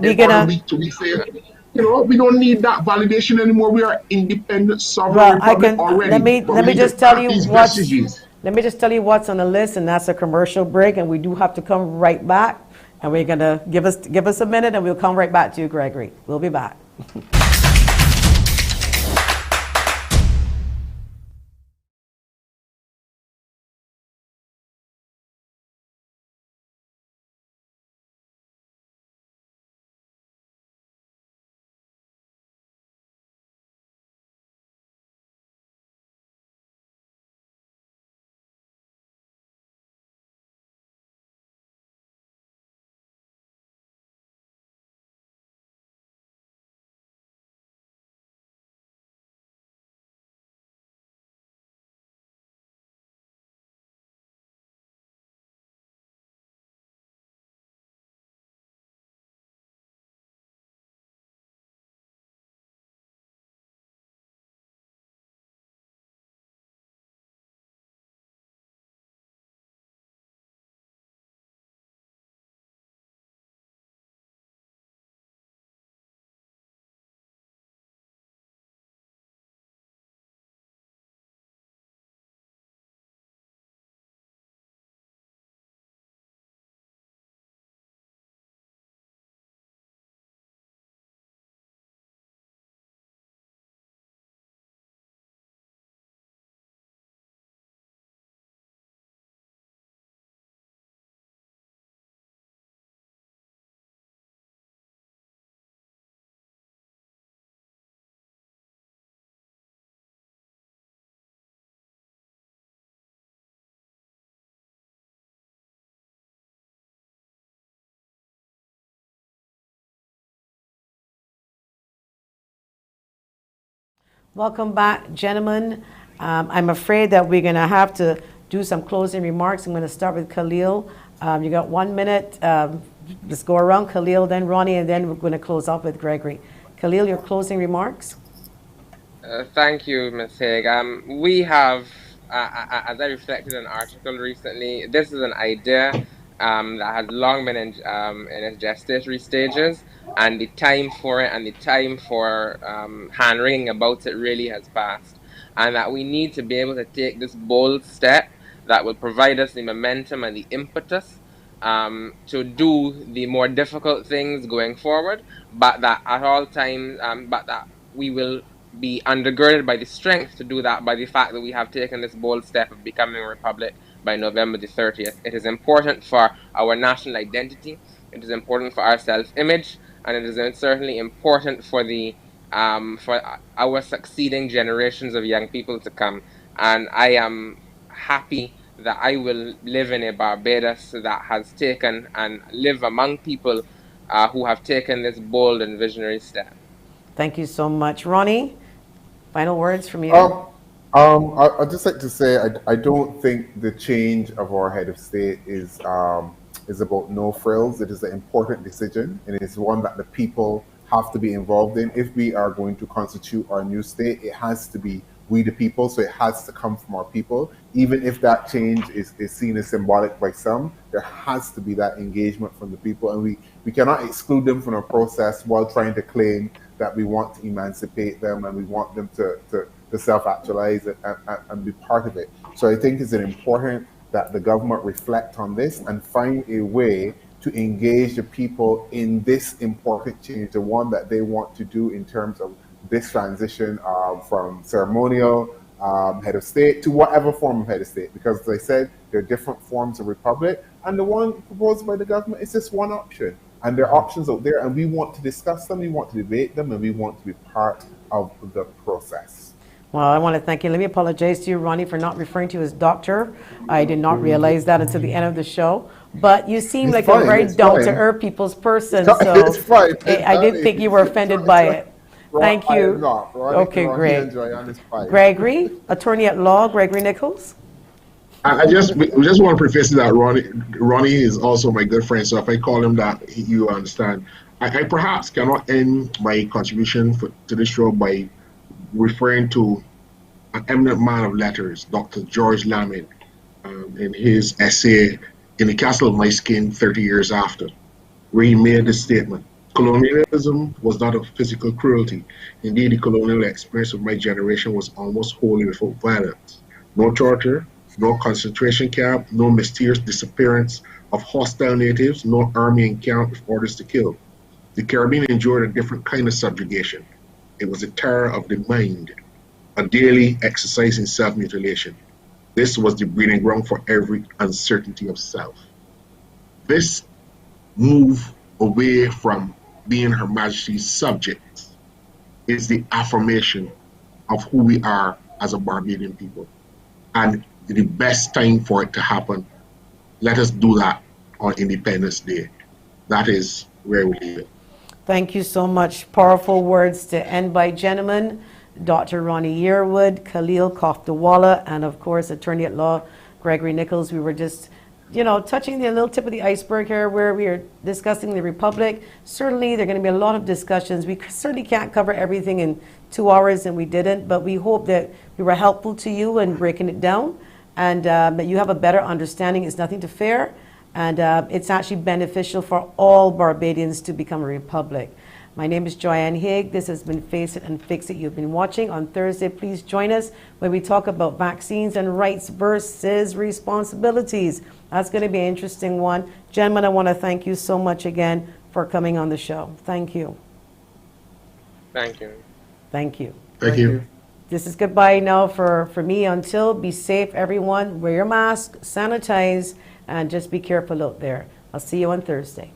we don't need that validation anymore. We are independent, sovereign republic already. Let me just tell you what's on the list, and that's a commercial break, and we do have to come right back. And we're gonna give us a minute, and we'll come right back to you, Gregory. We'll be back. Welcome back, gentlemen. I'm afraid that we're going to have to do some closing remarks. I'm going to start with Khalil. You got 1 minute. Let's go around Khalil, then Ronnie, and then we're going to close off with Gregory. Khalil, your closing remarks? Thank you, Ms. Haig. We have, as I reflected in an article recently, this is an idea that has long been in its gestatory stages, and the time for it and the time for hand-wringing about it really has passed. And that we need to be able to take this bold step that will provide us the momentum and the impetus to do the more difficult things going forward, but that at all times, but that we will be undergirded by the strength to do that by the fact that we have taken this bold step of becoming a republic by November the 30th. It is important for our national identity, it is important for our self-image, and it is certainly important for the for our succeeding generations of young people to come. And I am happy that I will live in a Barbados that has taken and live among people who have taken this bold and visionary step. Thank you so much. Ronnie, final words from you. I'd just like to say I don't think the change of our head of state is about no frills. It is an important decision, and it is one that the people have to be involved in. If we are going to constitute our new state, it has to be we the people, so it has to come from our people. Even if that change is seen as symbolic by some, there has to be that engagement from the people, and we cannot exclude them from the process while trying to claim that we want to emancipate them and we want them to self-actualize and be part of it. So I think it's important that the government reflect on this and find a way to engage the people in this important change, the one that they want to do in terms of this transition from ceremonial head of state to whatever form of head of state. Because as I said, there are different forms of republic, and the one proposed by the government is just one option. And there are options out there, and we want to discuss them, we want to debate them, and we want to be part of the process. Well, I want to thank you. Let me apologize to you, Ronnie, for not referring to you as doctor. I did not realize that until the end of the show. But you seem like a very down-to-earth people's person, so I didn't think you were offended by it. Thank you. Okay, great. Gregory, attorney at law, Gregory Nichols. I just want to preface that Ronnie is also my good friend, so if I call him that, you understand. I perhaps cannot end my contribution to this show by referring to an eminent man of letters, Dr. George Lamin, in his essay, In the Castle of My Skin, 30 Years After, where he made this statement: colonialism was not a physical cruelty. Indeed, the colonial experience of my generation was almost wholly without violence. No torture, no concentration camp, no mysterious disappearance of hostile natives, no army encamped with orders to kill. The Caribbean endured a different kind of subjugation. It was a terror of the mind, a daily exercise in self-mutilation. This was the breeding ground for every uncertainty of self. This move away from being Her Majesty's subjects is the affirmation of who we are as a Barbadian people. And the best time for it to happen, let us do that on Independence Day. That is where we leave it. Thank you so much. Powerful words to end by, gentlemen. Dr. Ronnie Yearwood, Khalil Koftawala, and of course, attorney at law, Gregory Nichols. We were just, touching the little tip of the iceberg here where we are discussing the Republic. Certainly, there are going to be a lot of discussions. We certainly can't cover everything in 2 hours, and we didn't, but we hope that we were helpful to you in breaking it down, and that you have a better understanding. It's nothing to fear, and it's actually beneficial for all Barbadians to become a republic. My name is Joanne Haig. This has been Face It and Fix It. You've been watching. On Thursday, please join us when we talk about vaccines and rights versus responsibilities. That's going to be an interesting one. Gentlemen, I want to thank you so much again for coming on the show. Thank you. Thank you. Thank you. Thank you. This is goodbye now for me. Until, be safe, everyone. Wear your mask, sanitize, and just be careful out there. I'll see you on Thursday.